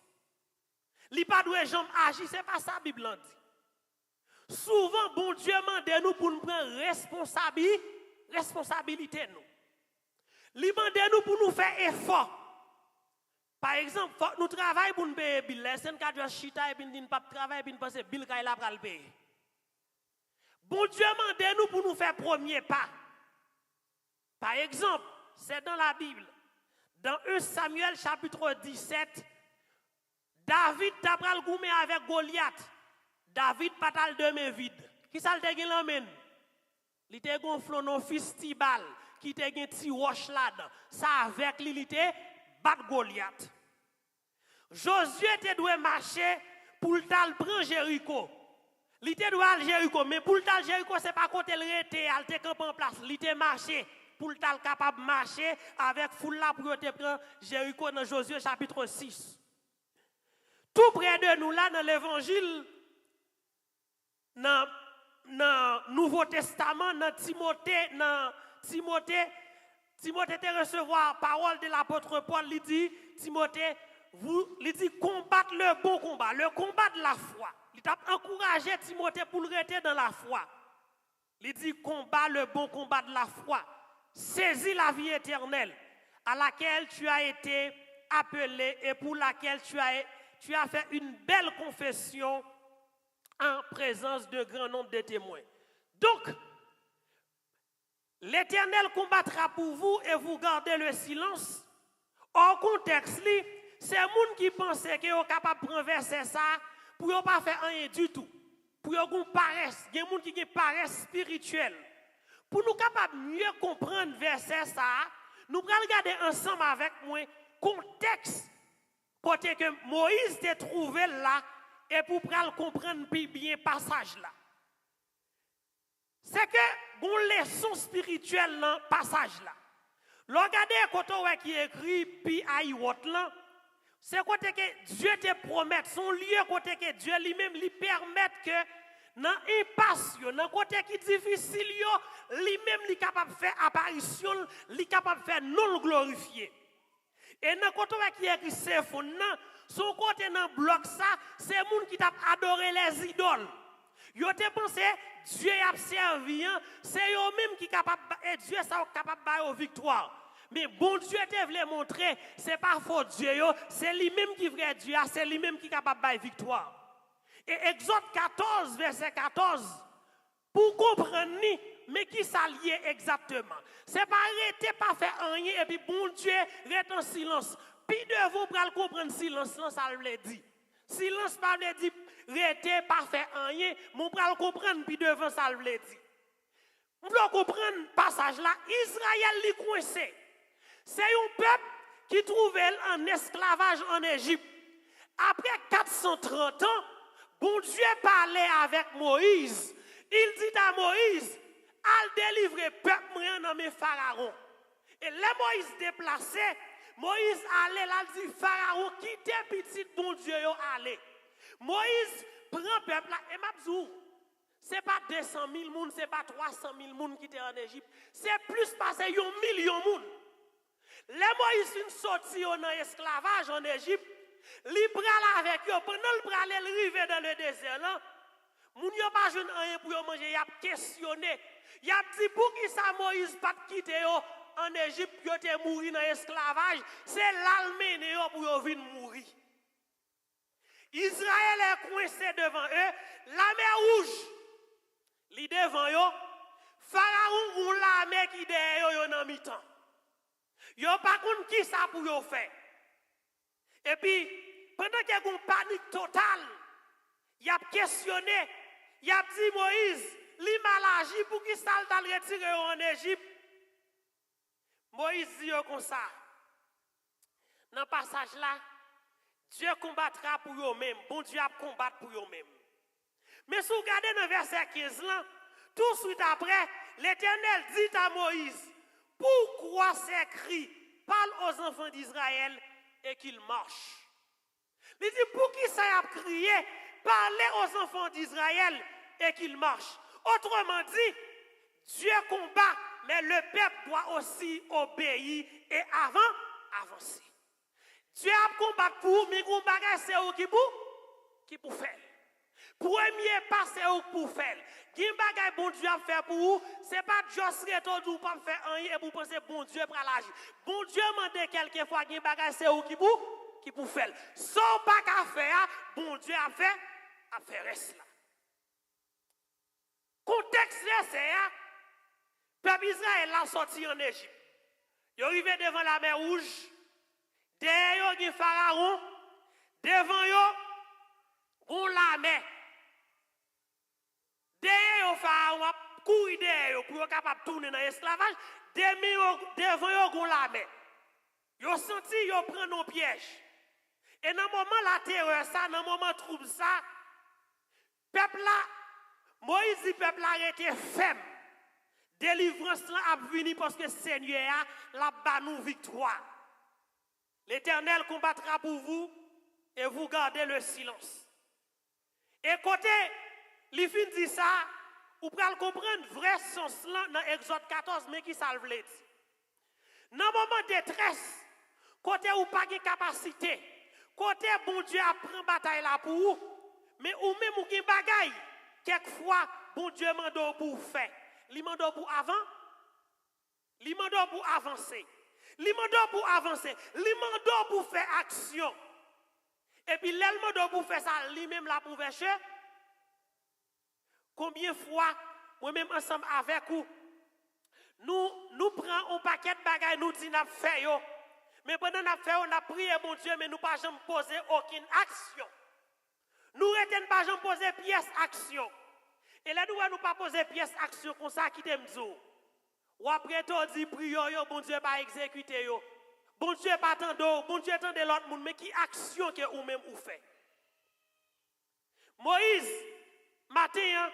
Il n'a pas doit jamais agir, ce n'est pas ça la Bible dit. Souvent, bon Dieu demande nous pour nous prendre responsabilité. Il demande nous pour nous faire effort. Par exemple, faut nous travaillons pour nous payer bill. Les 4 chita et puis nous pas travailler puis nous penser bill kay la pral payer. Bon Dieu demande nous pour nous faire premier pas. Par exemple, c'est dans la Bible. Dans 1 Samuel chapitre 17, David t'a pral goumé avec Goliath. David patal de main vide. Qui ça te gen l'amène? Il te gonflé non festival qui te gen ti roche là-dedans. Ça avec lui il te bat Goliath. Josué te doit marcher pour le tal prendre Jéricho. Il te doit aller Jéricho, mais pour le tal Jéricho c'est pas côté le rete, al te camp en place, il te marcher pour le tal capable marcher avec foule là pour te prendre Jéricho dans Josué chapitre 6. Tout près de nous là dans l'évangile dans Nouveau Testament dans Timothée Timothée te recevoir parole de l'apôtre Paul, il dit, Timothée, il dit combattre le bon combat, le combat de la foi. Il t'a encouragé Timothée pour le rester dans la foi. Il dit combat le bon combat de la foi. Saisis la vie éternelle à laquelle tu as été appelé et pour laquelle tu as fait une belle confession en présence de grand nombre de témoins. Donc, l'Éternel combattra pour vous et vous gardez le silence. En contexte, c'est les gens qui pensaient qu'ils sont capables de renverser ça pour ne pas faire rien du tout. Pour qu'ils paresse, il y a des gens qui ont paresse spirituelle. Pour nous capables mieux comprendre verset ça, nous allons regarder ensemble avec moi contexte côté que Moïse t'a trouvé là et pour comprendre plus bien passage là. C'est que une leçon spirituelle dans passage là. Regardez côté qui écrit puis aïwot là, c'est côté que Dieu te promet, son lieu côté que Dieu lui-même lui permet que dans impasse, dans côté qui difficile, lui-même est capable de faire apparition, il est capable de faire non glorifié. Et dans côté qui écrit c'est son côté dans bloc ça, c'est les gens qui t'a adoré les idoles. Yo te pensé Dieu a servi, c'est eux même qui capable et Dieu ça capable de victoire. Mais bon Dieu te voulait montrer, c'est pas faux Dieu, c'est lui-même qui vrai Dieu, c'est lui-même qui capable de victoire. Et Exode 14, verset 14, pour comprendre, mais qui s'allie exactement. C'est pas arrêter, pas faire rien, et puis bon Dieu, reste en silence. Puis de vous, pour comprendre silence, ça le dit. Silence, pas le dit, reste, pas faire rien, mais pour comprendre, puis devant, ça le dit. Pour comprendre le passage là, Israël est coincé. C'est un peuple qui trouvait en esclavage en Égypte. Après 430 ans, bon Dieu parlait avec Moïse. Il dit à Moïse, al délivrer peuple dans mes pharaons. Et là Moïse déplacé, Moïse allait là dit pharaon quittez petit bon Dieu allez. Moïse prend peuple là et m'abzou. C'est pas 200 000 moun, c'est pas 300 000 moun qui étaient en Égypte, c'est plus passé 1 million moun. Là Moïse une sortie dans l'esclavage en Égypte. Li pral avec eux pendant le pral arrivé dans le désert là moun yo pas joine rien pour manger y a questionné y a dit pour qui ça Moïse pas quitter yo en Égypte yo te mouri dans esclavage c'est l'almené yo pour yo vinn mourir. Israël est coincé devant eux, la mer rouge li devant yo, pharaon ou la mer qui derrière yo dans mi-temps. Yo pas connait qui ça pour yo faire. Et puis, pendant qu'il y a une panique totale, il a questionné, il a dit Moïse, li mal agi pour qu'il s'aille retirer en Égypte. Moïse dit comme ça. Dans le passage là, Dieu combattra pour eux-mêmes. Bon Dieu a combattre pour eux-mêmes. Mais si vous regardez dans le verset 15 là, tout de suite après, l'Éternel dit à Moïse, pourquoi ces cris parlent aux enfants d'Israël et qu'il marche. Il dit pour qui ça a crié, parlez aux enfants d'Israël et qu'ils marchent. Autrement dit, Dieu combat, mais le peuple doit aussi obéir et avancer. Dieu a combattu pour, mais c'est où qui pour faire. Premier pas c'est où pour faire. Qui bagay bon Dieu a fait pour vous, c'est pas juste retour pour pas faire rien et pour penser bon Dieu pour l'agir. Bon Dieu mande quelquefois qui bagay c'est où qui pour faire. Sans pas qu'à faire, bon Dieu a fait reste là. Contexte c'est peuple Israël a sorti en Égypte. Il est arrivé devant la mer Rouge. Derrière il y a Pharaon, devant eux on la mer. Derrière Pharaon courir derrière pour être capable de tourner dans l'esclavage, devant eux on la mer. Ils senti ils prennent nos pièges. Et dans le moment la terreur ça, dans le moment trouble ça, peuple là, Moïse dit peuple là arrêté ferme. Délivrance là a venu parce que Seigneur la ba nous victoire. L'Éternel combattra pour vous et vous gardez le silence. Et côté, les fin dit ça, vous pouvez comprendre vrai sens là dans Exode 14, mais qui ça le dit. Dans moment de détresse, côté ou pas de capacité, côté bon Dieu a pris bataille là pour vous, mais ou même ou qui bagaille, quelquefois bon Dieu mande pour faire. Il mande pour avant, il mande pour avancer. Il mande pour avancer, il mande pour faire action. Et puis l'elle mande pour faire ça, lui-même là pour faire. Combien de fois, moi-même ensemble avec vous, nous prenons un paquet de bagages, nous disons nous faisons. Mais pendant que nous faisons, nous prions mon Dieu, mais nous ne pouvons jamais poser aucune action. Nous ne pouvons pas jamais poser pièce action. Et là, nous ne pouvons pas poser pièce action comme ça qui t'aime dire. Ou après, tu dis, prions, bon Dieu pas exécuter. Bon Dieu pas attendre, bon Dieu attend de l'autre monde, mais qui action que ou même ou fait. Moïse, matin,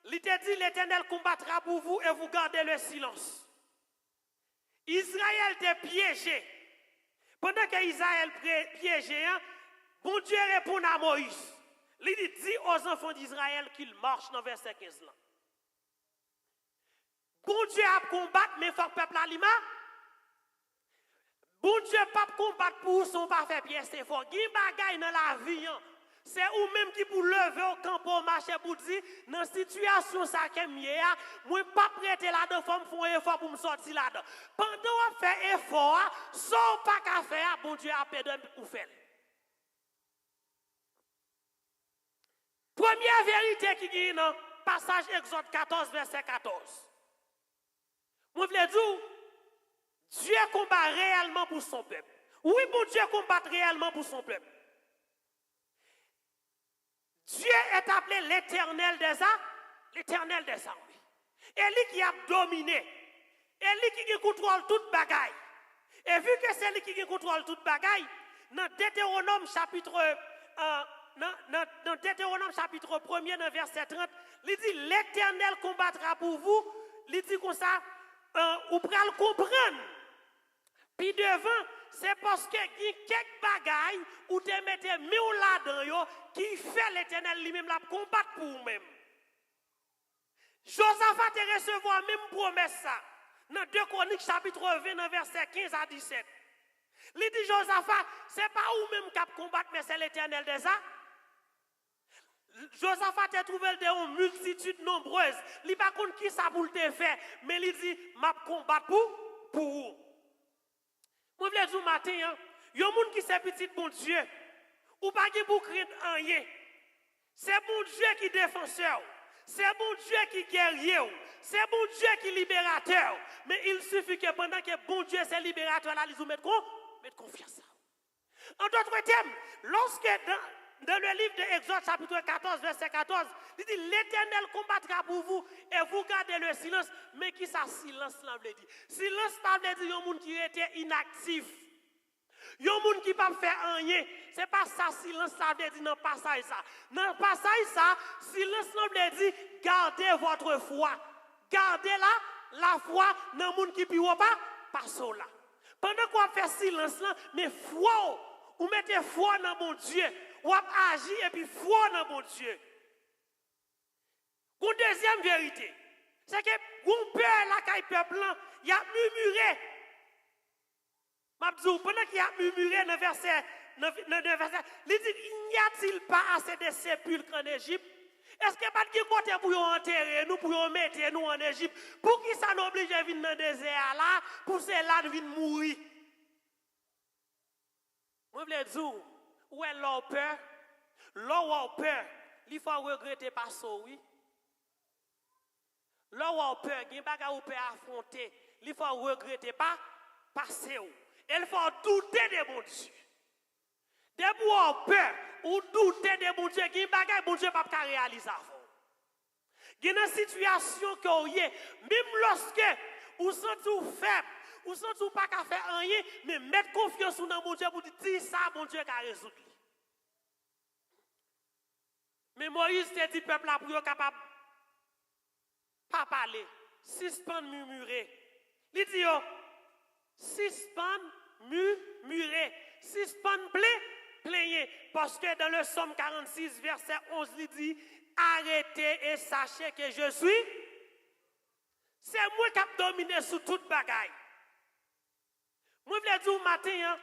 il t'a dit, l'Éternel combattra pour vous et vous gardez le silence. Israël t'a piégé. Pendant que Israël piégé, bon Dieu répond à Moïse. Il dit aux enfants d'Israël qu'ils marchent dans verset 15 là. Bon Dieu a combattre, mais il faut que le peuple alima. Bon Dieu pas combattre pour son pas faire pièce fort. Il y a des bagailles dans la vie. C'est ou même qui pour lever au camp pour marcher pour dire dans la situation ça que moi pas prêter là-dedans, faut me faire un effort pour me sortir là-dedans. Pendant qu'on fait effort, sans pas qu'à faire, bon Dieu a pardonné pour faire. Première vérité qui est dans le passage Exode 14 verset 14. Moi je veux dire Dieu combat réellement pour son peuple. Oui, bon Dieu combat réellement pour son peuple. Dieu est appelé l'Éternel des armées. Et lui qui a dominé. Et lui qui contrôle toute bagaille. Et vu que c'est lui qui contrôle toute bagaille, dans Deutéronome chapitre 1er, dans verset 30, il dit l'Éternel combattra pour vous. Il dit comme ça, vous pourrez le comprendre. Puis devant, c'est parce que il y a quelques bagailles où tu mettez mieux là-dedans qui fait l'Éternel lui-même la combattre pour vous-même. Josaphat te recevoir même promesse ça. Dans 2 Chroniques chapitre 20, verset 15 à 17. Il dit Josaphat, ce n'est pas vous-même qui combattre, mais c'est l'Éternel des armées. Josaphat a trouvé une multitude nombreuse. Il ne sait pas qui ça pour te faire, mais il dit, m'a combattre pour vous. Moi, je veux dire matin, il y a des gens qui sont petits bon Dieu. Ou pas qui pour craindre rien. C'est bon Dieu qui est défenseur. C'est bon Dieu qui est guerrier. C'est bon Dieu qui est libérateur. Mais il suffit que pendant que bon Dieu est libérateur, là, ils vous mettent confiance. En d'autres termes, lorsque dans le livre de Exode chapitre 14, verset 14, il dit l'Éternel combattra pour vous et vous gardez le silence. Mais qui ça silence là veut dire? Silence ça veut dire un monde qui était inactif. Un monde qui ne peut pas faire rien. Ce n'est pas ça silence ça veut dire dans le passage ça. Dans le passage ça, silence ça veut dire gardez votre foi. Gardez la foi dans le monde qui ne peut pas là. Pendant qu'on fait silence là, mais foi, vous mettez foi dans mon Dieu. Ou agir et puis foi dans mon Dieu. Une deuxième vérité, c'est que mon père là qui peuple il a murmuré. M'abdou pendant qu'il a murmuré dans le verset, il dit n'y a-t-il pas assez de sépulcres en Égypte? Est-ce que pas de côté pour enterrer nous, pour mettre nous en Égypte? Pour qui ça nous oblige à venir dans le désert là, pour cela de venir mourir? Moi je veux dire où est leur peur? Leur peur, il faut regretter pas ça, oui. Leur peur, il y a des choses peut affronter, il faut regretter pas passer. Il faut douter de mon Dieu. Dès pour avoir peur ou douter de mon Dieu, il y a des choses que mon Dieu ne peut pas réaliser. Il y a une situation que vous avez, même lorsque vous sentez faible, vous sentez pas qu'à faire rien, mais mettre confiance dans mon Dieu pour dire ça, mon Dieu a résoudre. Mais Moïse te dit peuple là pour être capable pas parler, suspendre murmurer. Il dit suspendre murmurer, suspendre plaigner parce que dans le Psaume 46 verset 11 il dit arrêtez et sachez que je suis. C'est moi qui ai dominé sur toute bagaille. Moi, je veux dire matin, hein,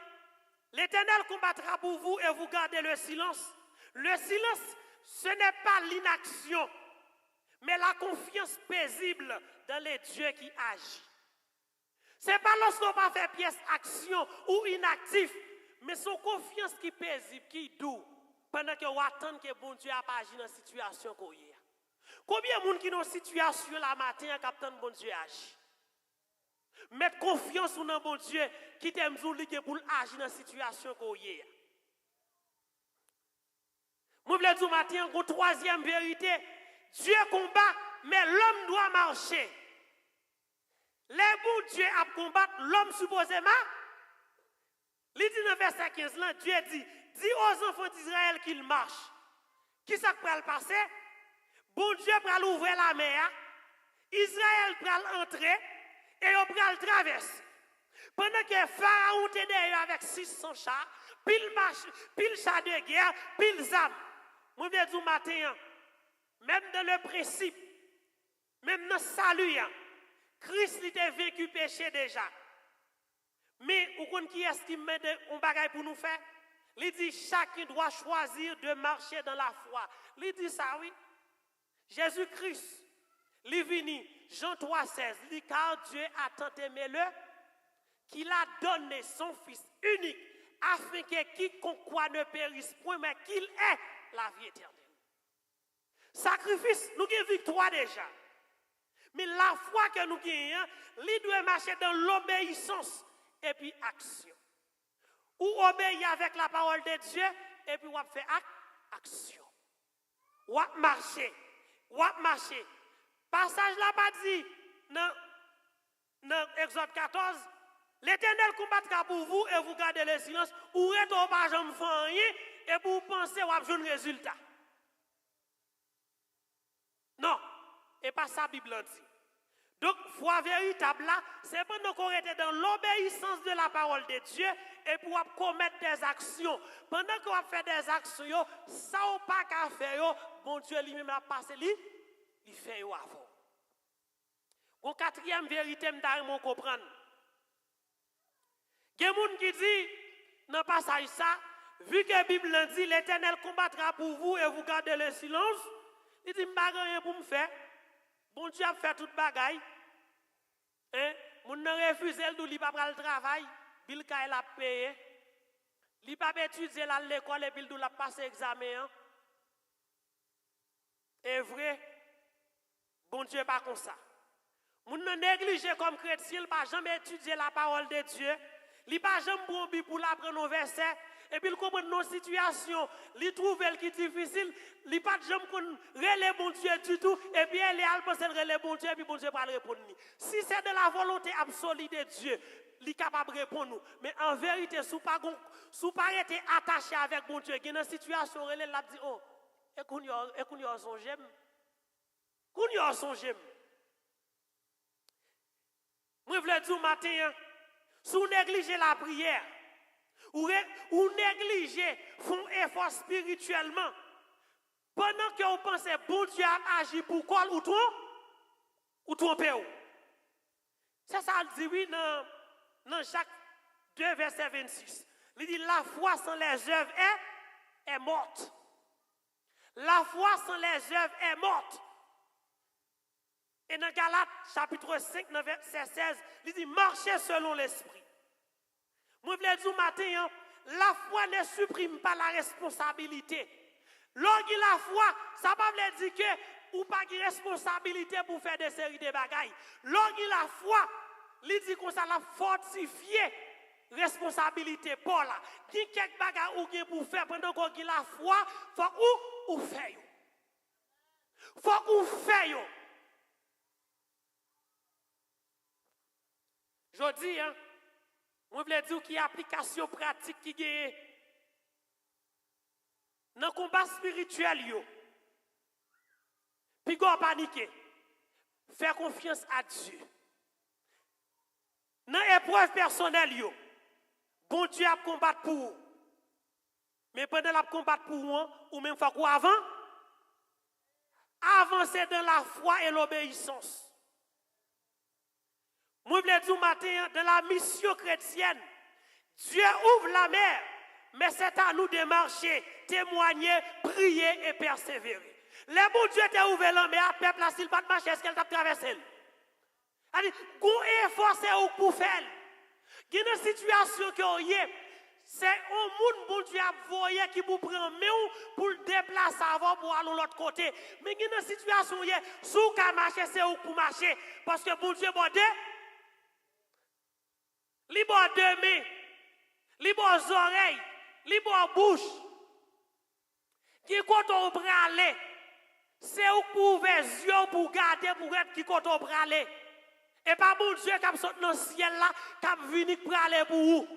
l'Éternel combattra pour vous et vous gardez le silence. Le silence, ce n'est pas l'inaction, mais la confiance paisible dans les dieux qui agit. Ce n'est pas lorsqu'on va faire pièce action ou inactif, mais son confiance qui est paisible, qui est doux, pendant que vous attendez que bon Dieu a pas agi dans la situation qu'on y a. Combien de monde qui dans une situation la matin qui attend bon Dieu agir? Mettre confiance dans bon Dieu qui t'aime pour agir dans la situation qu'on y a. Moi, je veux dire matin, une troisième vérité, Dieu combat, mais l'homme doit marcher. Les bons Dieu à combattre, l'homme supposément, il dit dans verset 15, là, Dieu dit, dis aux enfants d'Israël qu'ils marchent. Qui ça peut le passer? Bon Dieu va ouvrir la mer, Israël va entrer et il va le traverser. Pendant que Pharaon était derrière avec 600 chars, pile chars de guerre, pile âmes. Moi, je vais dire matin, même dans le principe, même dans le salut, Christ était vécu péché déjà. Mais vous connaissez qui est-ce qui met un bagage pour nous faire? Il dit chacun doit choisir de marcher dans la foi. Il dit ça, oui. Jésus-Christ, il est venu, Jean 3,16, il dit car Dieu a tant aimé le qu'il a donné son Fils unique afin que quiconque croit ne périsse point, mais qu'il ait la vie éternelle. Sacrifice, nous avons victoire déjà. Mais la foi que nous gagnons, il doit marcher dans l'obéissance et puis action. Ou obéir avec la parole de Dieu et puis on fait action. Ou marcher. Passage là pas dit dans Exode 14, l'Éternel combattra pour vous et vous gardez le silence, ou êtes au pas jamais faire rien et pour penser ou avoir un résultat. Non, et pas ça la Bible dit. Donc, foi véritable là, c'est pendant qu'on était dans l'obéissance de la parole de Dieu et pour commettre des actions. Pendant qu'on fait des actions, ça ou pas qu'à faire, bon Dieu lui-même a passé, il fait avant. Une quatrième vérité, je comprendre. Il y a des gens qui disent, dans le passage ça, vu que la Bible dit, l'Éternel combattra pour vous et vous gardez le silence, il dit, je n'ai rien pour me faire. Bon Dieu a fait toute bagaille. Hein? Mon n'a refusé il ne pas le travail, il a payé. Il n'a pas étudié à l'école et il a passé l'examen. C'est vrai, bon Dieu pas comme ça. Mon n'a négligé comme chrétien, il n'a pas jamais étudié la parole de Dieu. Il n'a pas jamais bon pour l'apprendre au verset. Et puis il comprend nos situations, il trouve qui est difficile, il n'a pas jamais relais bon Dieu du tout, et puis il est pensé relais bon Dieu, et puis bon Dieu va répondre. Si c'est de la volonté absolue de Dieu, il est capable de répondre. Mais en vérité, si vous n'êtes pas été attaché avec bon Dieu, il y a une situation, il a dit, oh, et qu'on y a son j'aime. Qu'on y a son j'aime. Moi, je voulais dire matin, si vous négligez la prière, ou négligez, font effort spirituellement, pendant que vous pensez bon Dieu a agi pour quoi ou tromper. C'est ça, il dit oui dans Jacques 2, verset 26. Il dit la foi sans les œuvres est morte. La foi sans les œuvres est morte. Et dans Galates, chapitre 5, verset 16, il dit marchez selon l'esprit. Moi, je veux dire matin, la foi ne supprime pas la responsabilité. Lorsqu'il la foi, ça ne veut pas dire que ou pas de responsabilité pour faire des séries de bagailles. Lorsqu'il la foi, il dit qu'on ça la fortifier responsabilité pour là. Il y a quelques bagailles ou bien pour faire pendant qu'on a la foi, faut ou faire. Faut ou faire. Je dis, hein, je voulais dire qu'il y a application pratique qui est dans le combat spirituel. Puis qu'on paniquer. Faire confiance à Dieu. Dans l'épreuve personnelle, bon Dieu a combattre pour vous. Mais pendant la combattre pour vous, ou même faut quoi avant? Avancer dans la foi et l'obéissance. Moi, je voulais dire matin, de la mission chrétienne, Dieu ouvre la mer, mais c'est à nous de marcher, témoigner, prier et persévérer. Les bon Dieu t'a ouvert la mer, peuple là, s'il pas de marcher, est-ce qu'elle t'a traversé? C'est-à-dire, qu'on efforce pour faire. Il y a une situation qui est, c'est un monde bon Dieu a voyé qui vous prend mais pour le déplacer avant pour aller de l'autre côté. Mais il y a une situation qui est, si vous marcher, c'est où pour marcher. Parce que bon Dieu bon deux, il bon deux mains, il bon oreilles, il bon bouche. Qui quand on brale, c'est où pour ouvrir les yeux pour garder pour être qui quand on brale. Et pas bon Dieu qui a sauté dans le ciel là, qui a venu pour aller pour vous.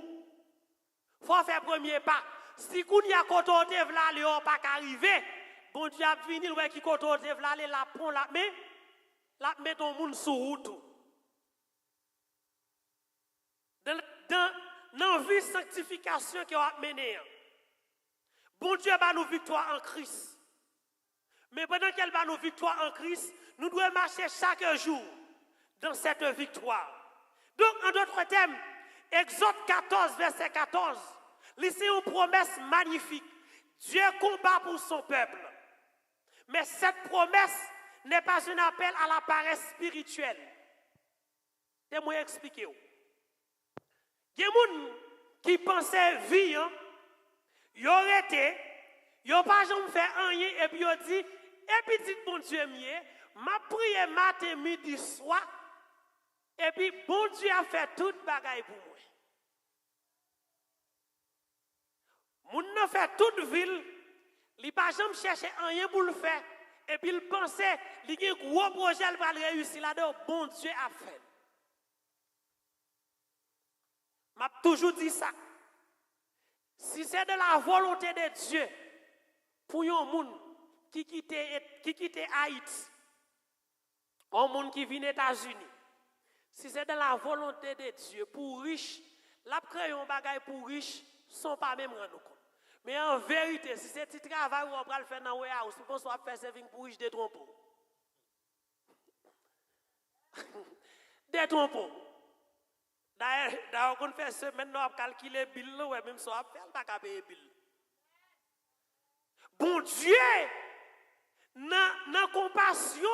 Il faut faire premier pas. Si vous n'y a quand on te vla, il n'y pas qu'arriver. Bon Dieu a venu, ouais, qui quand on te vla, la pont, la met ton monde sous route. Dans la vie de sanctification qui a mené, bon Dieu a nous victoire en Christ. Mais pendant qu'elle va nous victoire en Christ, nous devons marcher chaque jour dans cette victoire. Donc, en d'autres termes, Exode 14, verset 14, c'est une promesse magnifique. Dieu combat pour son peuple. Mais cette promesse n'est pas un appel à la paresse spirituelle. Laissez-moi expliquer. Il y a des gens qui pensaient vivre, ils ont arrêté, ils n'ont pas jamais fait rien, et puis ils ont dit, et puis dit, bon Dieu, m'a prié matin, midi, soir, et puis bon Dieu a fait toute bagaille pour moi. Moun n'a fait toute ville, il n'a pas jamais cherché rien pour le faire, et puis il pensait, il y a un gros projet, il va réussir là-dedans, bon Dieu a fait. M'a toujours dit ça. Si c'est de la volonté de Dieu pour un monde qui quitte Haïti, un monde qui vient des États-Unis, si c'est de la volonté de Dieu pour riche, la créer un bagage pour riche, sans pas même rendre compte. Mais en vérité, si c'est un petit travail où on va le faire dans le warehouse, vous pensez qu'on va faire serving pour riche des trompes. Des trompes. D'ailleurs, on fait ce maintenant, on calculer bill, même si on fait, on va payer bill. Bon Dieu, dans compassion,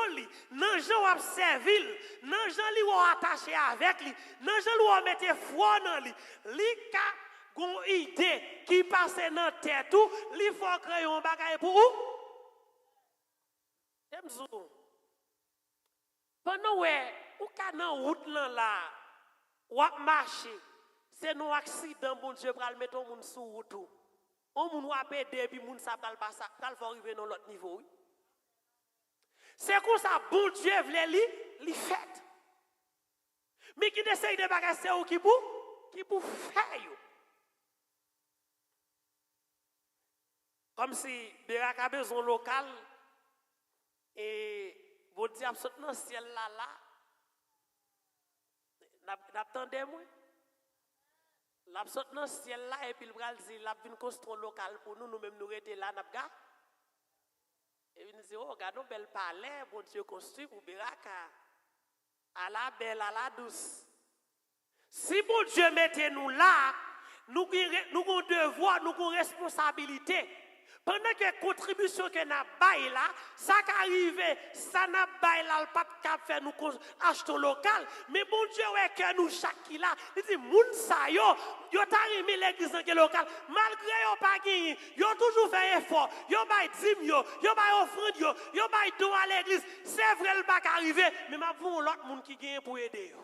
dans gens qui servi, dans gens qui ont attaché avec lui, dans gens qui ont mis foi dans lui, qui a une idée qui passe dans la tête, il faut créer un bagage pour vous. Pendant que vous êtes dans la route là, ou à marcher, c'est nos accidents, bon Dieu, pour mettre un monde sur route. On moun a pédé, puis moun sa pral pas ça, pral faut arriver dans l'autre niveau. C'est comme ça, bon Dieu veut li fait. Mais qui essaye de bagasser ou qui pour faire. Comme si Bérak a besoin local, et bon Dieu a sauté dans le ciel là, n'attendez moi. La saute dans le ciel là et puis le bral dit la vinn construire local pour nous même nous rester là n'a pas. Et il dit oh regardons bel palais bon Dieu construit pour Beraka. À la belle à la douce. Si bon Dieu mettez nous là, nous avons devoir, nous avons responsabilité. Pendant que contribution que n'a bail là, ça qu'arrive, ça n'a bail là, pas de faire nous acheter local, mais bon Dieu ouais que nous chaque qui là, il dit moun sa yo t'a remis l'église en local, malgré yo pas gagné, yo toujours fait effort, yo bail dîme yo bail offrande yo bail don à l'église, c'est vrai le pas arriver, mais m'a pour l'autre monde qui gagne pour aider yo.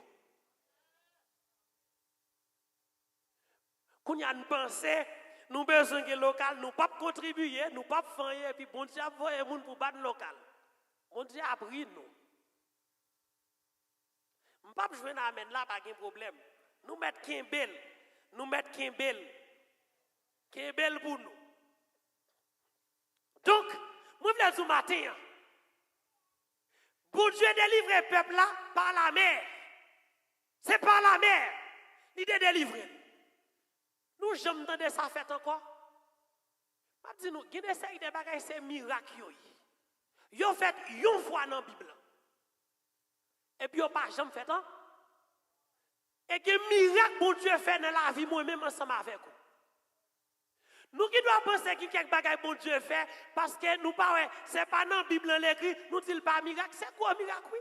Qu'on y a une pensée nous besoin de local, nous pas contribuer, nous pas faire et puis bon Dieu a voyé moun pour battre local. Bon Dieu a pris nous. On pas jouer dans amène là pas de problème. Nous mettre Kimbel pour nous. Donc, moi je dire matin. Bon Dieu délivre le peuple là par la mer. C'est par la mer. Il est délivré. Nous jamais entendu ça fait encore. Je dis nous, il y a des bagages c'est miracle. Yo fait une fois dans la Bible. Et puis yo pas jamais fait hein? Et que miracle bon Dieu fait dans la vie moi-même ensemble avec vous. Nous qui doit penser que quelque bagaille bon Dieu fait parce que nous pas c'est pas dans la Bible l'écrit, nous dit pas miracle, c'est quoi miracle oui?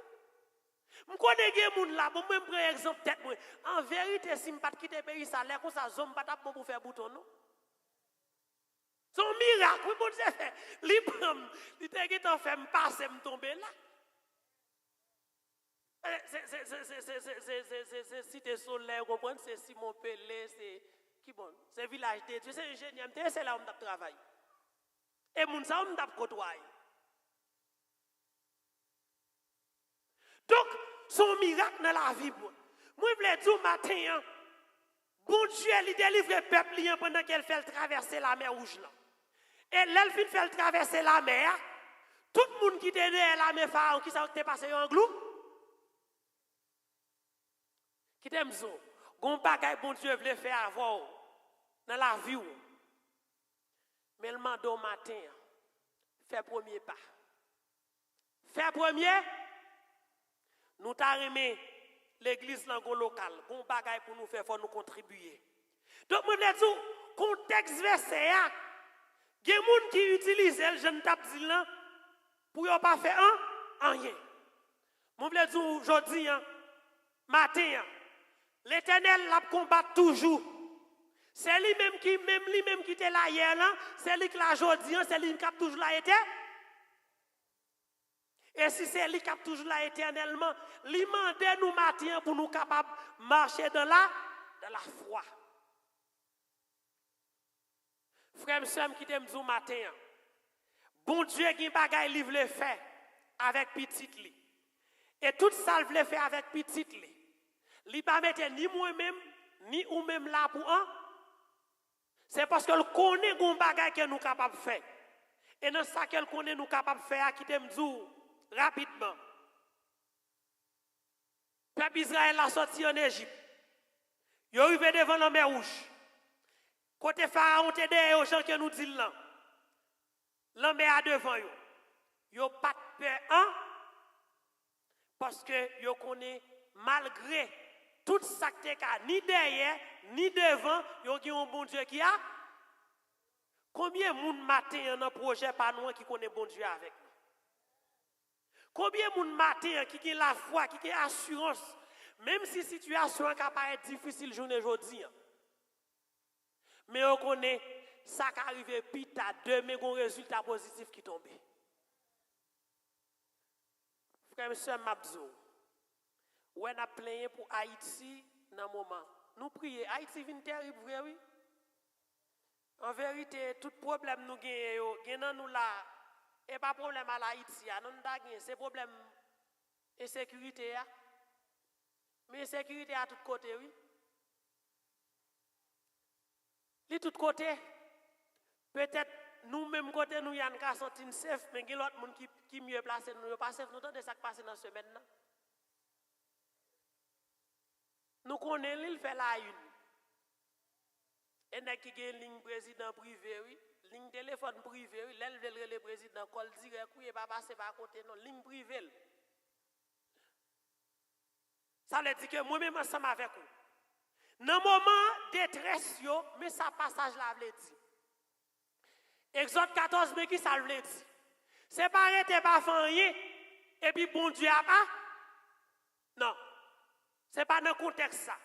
Je connais des gens là, bon moi prendre exemple tête moi. En vérité si me pas quitter pays ça l'air comme ça zone pas tap pour faire bouton non. Son miracle oui bon Dieu fait. Li prend, li te qui t'en fait me passer me tomber là. C'est Cité Soleil, vous comprenez? C'est Simon Pelé, c'est qui bon? C'est Village de Dieu, c'est ingénieur, c'est là où on travaille. Et moun ça on t'a côtoyer. Donc, son miracle dans la vie. Moi, je voulais dire matin, bon Dieu, il délivre le peuple pendant qu'elle fait traverser la mer rouge. Là. Et là, elle fait traverser la mer. Tout le monde qui était derrière la mer Pharaon, qui s'est passé en glou. Qui t'aime ça? Gon bagay bon Dieu voulait faire avant dans la vie. Mais le mandat au matin, fait premier pas. Fait premier, nous t'arrimons l'église locale. Gon bagay pour nous faire, faut nous contribuer. Donc, je veux dire, contexte verset, il y a des gens qui utilisent le jeune tape pour ne pas faire rien. Je veux dire, aujourd'hui, matin, l'Éternel la combat toujours. C'est lui-même qui était là hier, c'est lui qui l'a aujourd'hui, c'est lui qui a toujours là été. Et si c'est lui qui a toujours là éternellement, lui demande nous matin pour nous capables de marcher dans la foi. Frère et sœur qui t'aime du matin, bon Dieu qui bagaille livre le fait avec petit li. Et tout ça le fait avec petit li. Li pas mettre ni moi-même ni ou même là pour un. C'est parce qu'elle connaît gon bagaille que nous capable faire. Et dans ça qu'elle connaît nous capable faire qui t'aime du rapidement. Peuple Israël a sorti en Égypte. Ils sont arrivés devant la mer rouge. Côté Pharaon, te derrière aux gens qui nous disent là. La mer devant eux. Ils n'ont pas de peur, parce que ils connaissent malgré tout ça que tu ni derrière, ni devant, ils ont un bon Dieu qui a. Combien de monde matin dans un projet pas nous qui connaît bon Dieu avec nous? Combien de monde matin qui a la foi, qui a l'assurance, même si la situation est être difficile journée aujourd'hui. Mais on connaît ça qui arrive plus tard, demain, un résultat positif qui tombe. Frère et sœur Mabzo, on a plaigné pour Haïti dans le moment. Nous prions, Haïti vient terrible, vrai, oui? En vérité, tout problème nous gagnons, nous là, et pas problème à l'Haïti, nous avons c'est problème d'insécurité. Mais l'insécurité à tous côtés, oui. De tous côtés, peut-être nous-mêmes côté nous y a un senti safe, mais il y a d'autres gens qui mieux placé, nous pas safe, nous avons des sacs passés dans ce semaine. Nous connaissons l'île fait la une. Et nous avons une ligne président privé, oui. Ligne téléphone privé, oui. L'elle le président, call direct, oui, et pas passer par côté, non. Ligne privée. Ça veut dire que moi-même ensemble avec vous. Dans le moment de détresse, mais ça passage là, veut dire. Exode 14, mais qui ça veut dire? C'est pas arrêter pas faire rien, et puis bon Dieu a pas. Non. Ce n'est pas dans le contexte ça.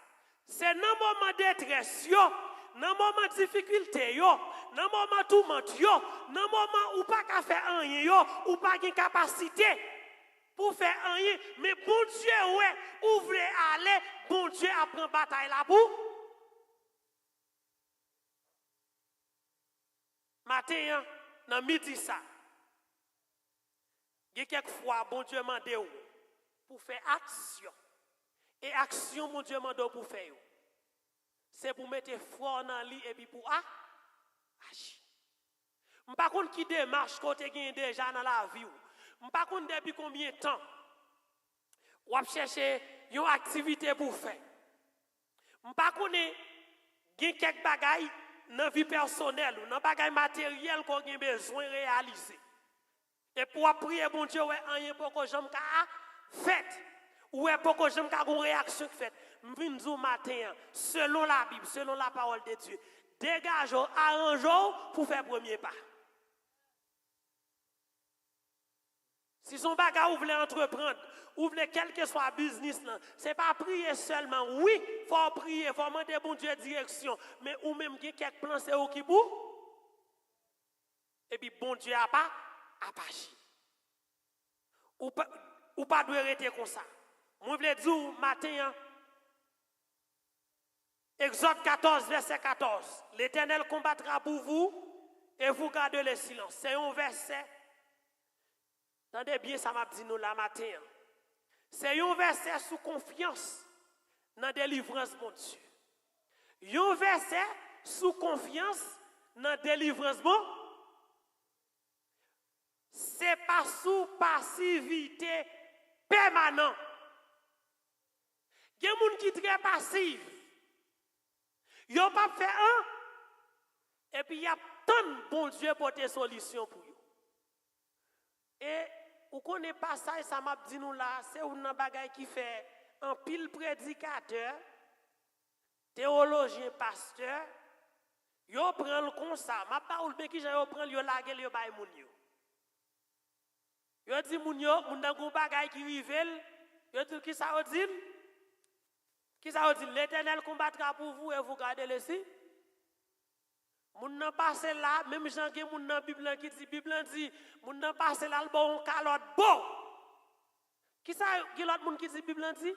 C'est dans le moment de détresse, dans le moment de difficulté, dans le moment de tourment, dans le moment où pas qu'à faire rien, ou pas de capacité pour faire rien. Mais bon Dieu, ouais, où voulez aller, bon Dieu apprend bataille là pour. Matin, dans midi ça, il y a quelquefois, bon Dieu m'a demandé pour faire action. Et action, mon Dieu m'a demandé pour faire. C'est pour mettre foi dans lui et puis pour agir. Je ne sais pas qui démarche côté gagne déjà dans la vie. Je ne sais pas depuis combien de temps. Ou à chercher une activité pour faire. Je ne sais pas si quelques bagailles dans la vie personnelle ou dans la bagaille matérielle qu'on a besoin de réaliser. Et pour prier, bon Dieu, ouais, rien pour que j'aime fait. Ou pour que j'aime une réaction faite. m'vin dire matin, selon la Bible, selon la parole de Dieu, dégageons, arrangeons pour faire premier pas. Si son bagage vous voulez entreprendre, ou voulez quel que soit business, ce n'est pas prier seulement. Oui, il faut prier, il faut demander bon Dieu direction. Mais ou même quelques plans, c'est au qui bout. Et puis bon Dieu n'a pas agi. Ou pas doit rester comme ça. Moi, je veux dire, matin, Exode 14, verset 14. L'Éternel combattra pour vous et vous gardez le silence. C'est un verset. Attendez bien, ça m'a dit nous la matin. C'est un verset sous confiance dans la délivrance, mon Dieu. Un verset sous confiance dans la délivrance, bon. C'est pas sous passivité permanente. Il y a des gens qui sont très passifs. Ils n'ont pas fait un. Et puis il y a tant de bon Dieu pour des solutions pour eux. Et vous connaissez pas ça, et ça m'a dit nous là, c'est un bagage qui fait un pile prédicateur, théologien, pasteur, yo prend le comme ça. Ma parole bien qui j'ai prend yo laguer yo bay moun yo. Yo dit moun yo, moun nan gon bagage qui rivel, yo dit qui ça dit? Qui ça dit? L'Éternel combattra pour vous et vous gardez le si. Moun nan passe là, même Jean qui moun nan Bible qui dit moun nan passe là le bon calotte bon. Qui ça qui l'autre moun qui dit Bible dit?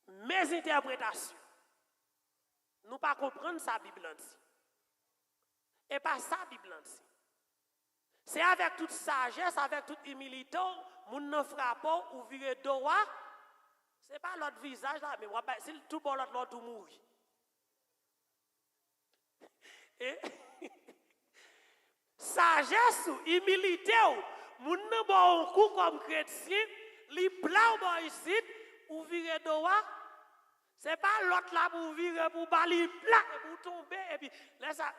Mes interprétations. Nous pas comprendre ça Bible dit. Et pas ça Bible dit. C'est avec toute sagesse, avec toute humilité, moun nan frappe ou vire droit. C'est pas l'autre visage là, mais c'est tout bon l'autre tout mourir. Et sagesse ou humilité ou moun nan bon coup comme chrétien li plat ou ici ou virer droit c'est pas l'autre là pour virer pour bali plat et pour tomber et puis là ça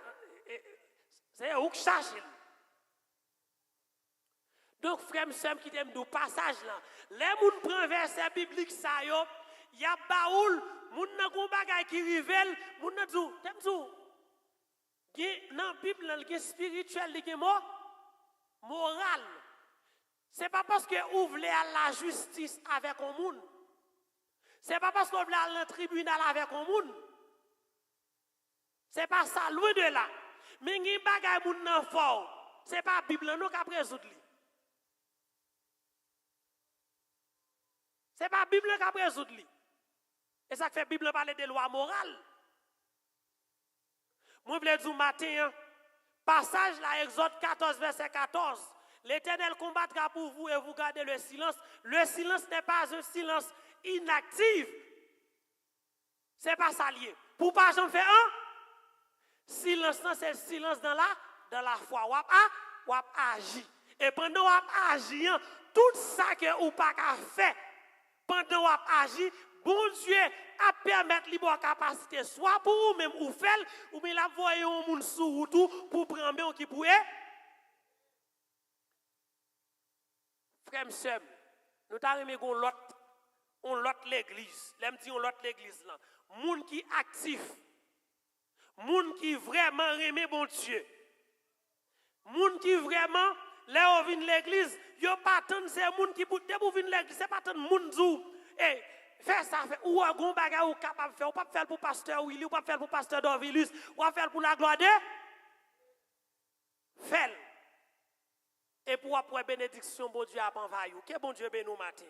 c'est où chercher. Donc frère m'sem qui t'aime du passage là les moun prend verset biblique ça yo y a baoul moun nan gon bagay qui rivel moun nan dou t'aime dou dans la Bible, il y a spirituel, il y a moral. Ce n'est pas parce que vous voulez aller à la justice avec un monde. Ce n'est pas parce que vous voulez aller au tribunal avec un monde. Ce n'est pas ça, loin de là. Mais il y a des bagages qui sont forts. Ce n'est pas la Bible qui a résoudre. Ce n'est pas la Bible qui a résoudre. Et ça fait la Bible parler de loi morale. Moi, je veux dire matin, passage là, Exode 14, verset 14. L'Éternel combattra pour vous et vous gardez le silence. Le silence n'est pas un silence inactif. Ce n'est pas ça lié. Pour pas j'en fais un, silence, c'est le silence dans la foi. Ou agi. Et pendant ou agi, tout ça que ou pas qu'à faire, pendant ou agi, bon Dieu a permettre libre capacité soit pour vous même ou faire ou bien la voyer un monde sous tout pour prendre qui pourrait. Frère sœur, nous t'arrivons on l'autre l'église. L'aime dit on l'autre l'église là. Monde qui actif. Monde qui vraiment aime bon Dieu. Monde qui vraiment là on vient l'église, yo pas tant c'est monde qui pour venir l'église, c'est pas tant monde zou. Faire ça, ou un bon bagage ou capable de faire, ou pas faire pour pasteur Willy, ou pas faire pour pasteur Dorvilus, ou pas faire pour la gloire de faire. Et pour après bénédiction, bon Dieu a envahi. Que bon Dieu bénisse nous matin.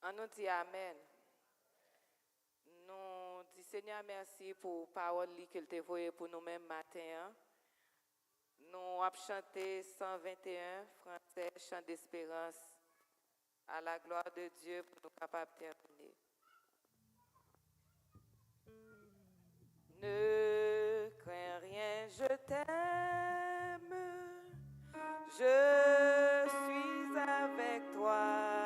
On nous dit Amen. Nous disons Seigneur merci pour la parole qu'il t'a envoyée pour nous-mêmes matin. Nous avons chanté 121 français, chant d'espérance, à la gloire de Dieu pour nous capables de terminer. Ne crains rien, je t'aime, je suis avec toi.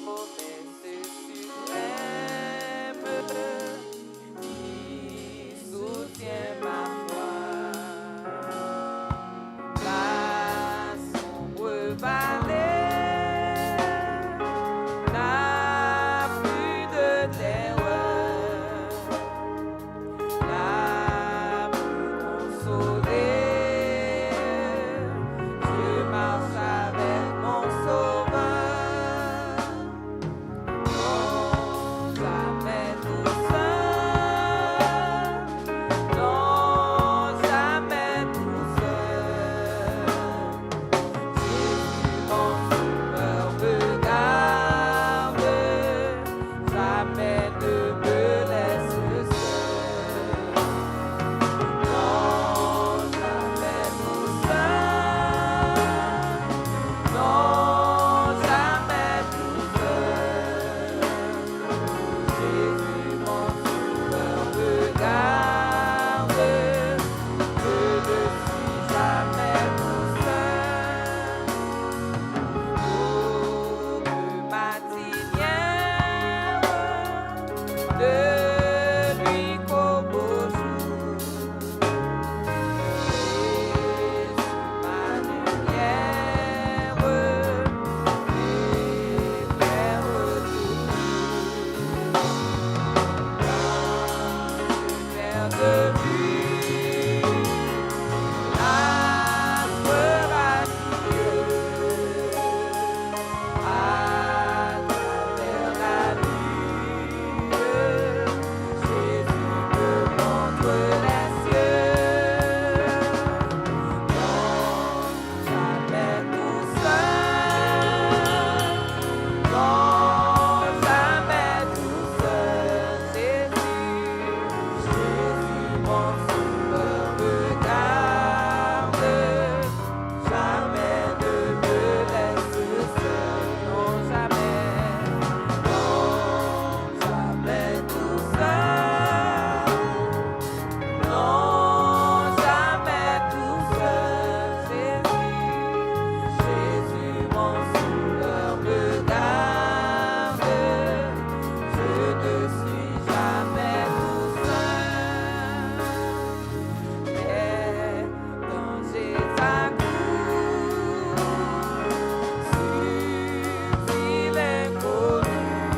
promesse suprême qui soutient ma foi. La sombre vallée n'a plus de terreur. L'amour consolé, je marche avec mon sauveur. Non, jamais tout seul. Non, jamais tout seul. Jésus, mon sauveur, me garde. Jamais ne me laisse seul. Non, jamais tout seul. Non, jamais tout seul. Jésus, mon sauveur, me garde. Je ne suis jamais tout seul. Aube matinière, de nuit qu'au beau jour. Jésus, ma lumière, m'éclaire toujours. Lumière de nuit, l'astre radieux, à travers la nuit, Jésus me montre les cieux. Non, jamais tout seul. Non, jamais tout seul. Jésus, mon sauveur, me garde. Jamais ne me laisse seul. Non, jamais. Non, jamais tout seul. Non, jamais tout seul. Jésus, mon sauveur, me garde. Je ne suis jamais tout seul. Les dangers accourent, subtils et connus,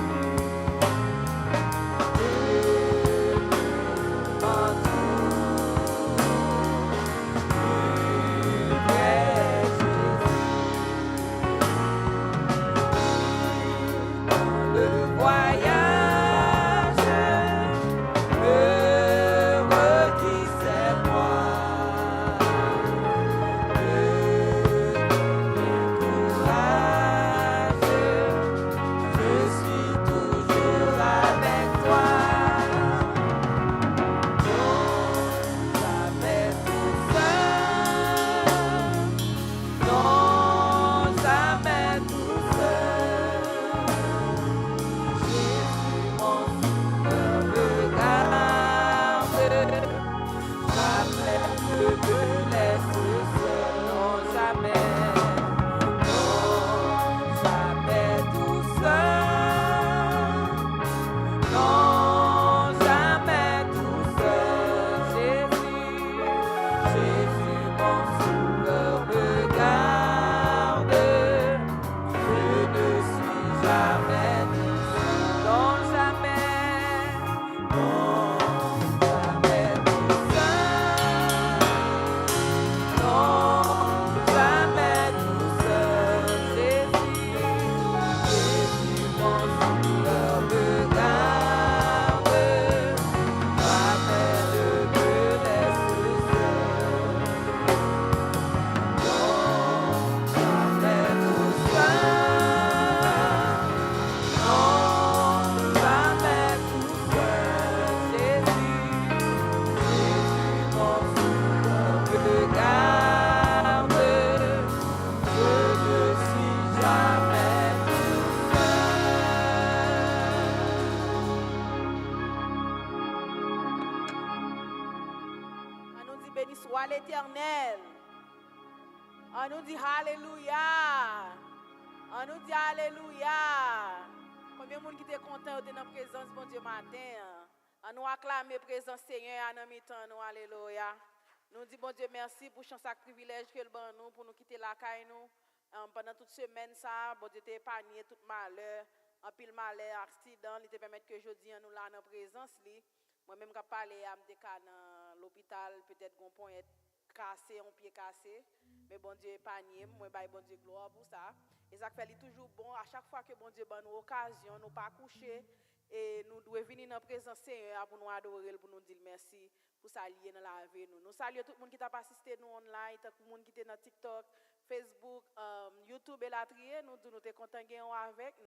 le voyage, heureux qui c'est moi, courage, je suis toujours avec toi. Non, jamais tout seul. Non, jamais tout seul. Jésus, mon sauveur, me garde. Jamais ne me laisse seul. Non, jamais. Non, jamais tout seul. Non, jamais tout seul. Jésus, mon sauveur, me garde. Je ne suis jamais tout seul. Non, jamais. Non, jamais tout seul. Non, jamais tout seul. Jésus, mon sauveur, me garde. Jamais ne me laisse seul. Non, jamais tout seul. Non, jamais tout seul. Jésus, mon sauveur, me garde. Je ne suis jamais tout seul. On nous dit béni soit l'Éternel. On nous dit Alléluia. On nous dit Alléluia. de monde qui était content de la présence bon Dieu matin. On nous acclame présence Seigneur en mi-temps nous alléluia. Nous disons bon Dieu merci pour chance et privilège que le bon nous pour nous quitter la caille nous pendant toute semaine ça bon Dieu t'a épargné tout malheur, en pile malheur, accident, il te permettre que jeudi nous là en présence li. Moi même quand parler à me dans l'hôpital peut-être qu'on point être cassé, un pied cassé, mais bon Dieu épargné, moi bail bon Dieu gloire pour ça. Et ça fait toujours bon à chaque fois que bon Dieu donne nous occasion, nous pas coucher et nous devons venir dans la présence Seigneur pour nous adorer, pour nous dire merci pour ça lié dans la vie nous. Nous saluons tout le monde qui t'a assisté nous online, tout le monde qui était dans TikTok, Facebook, YouTube et la trier, nous sommes contents avec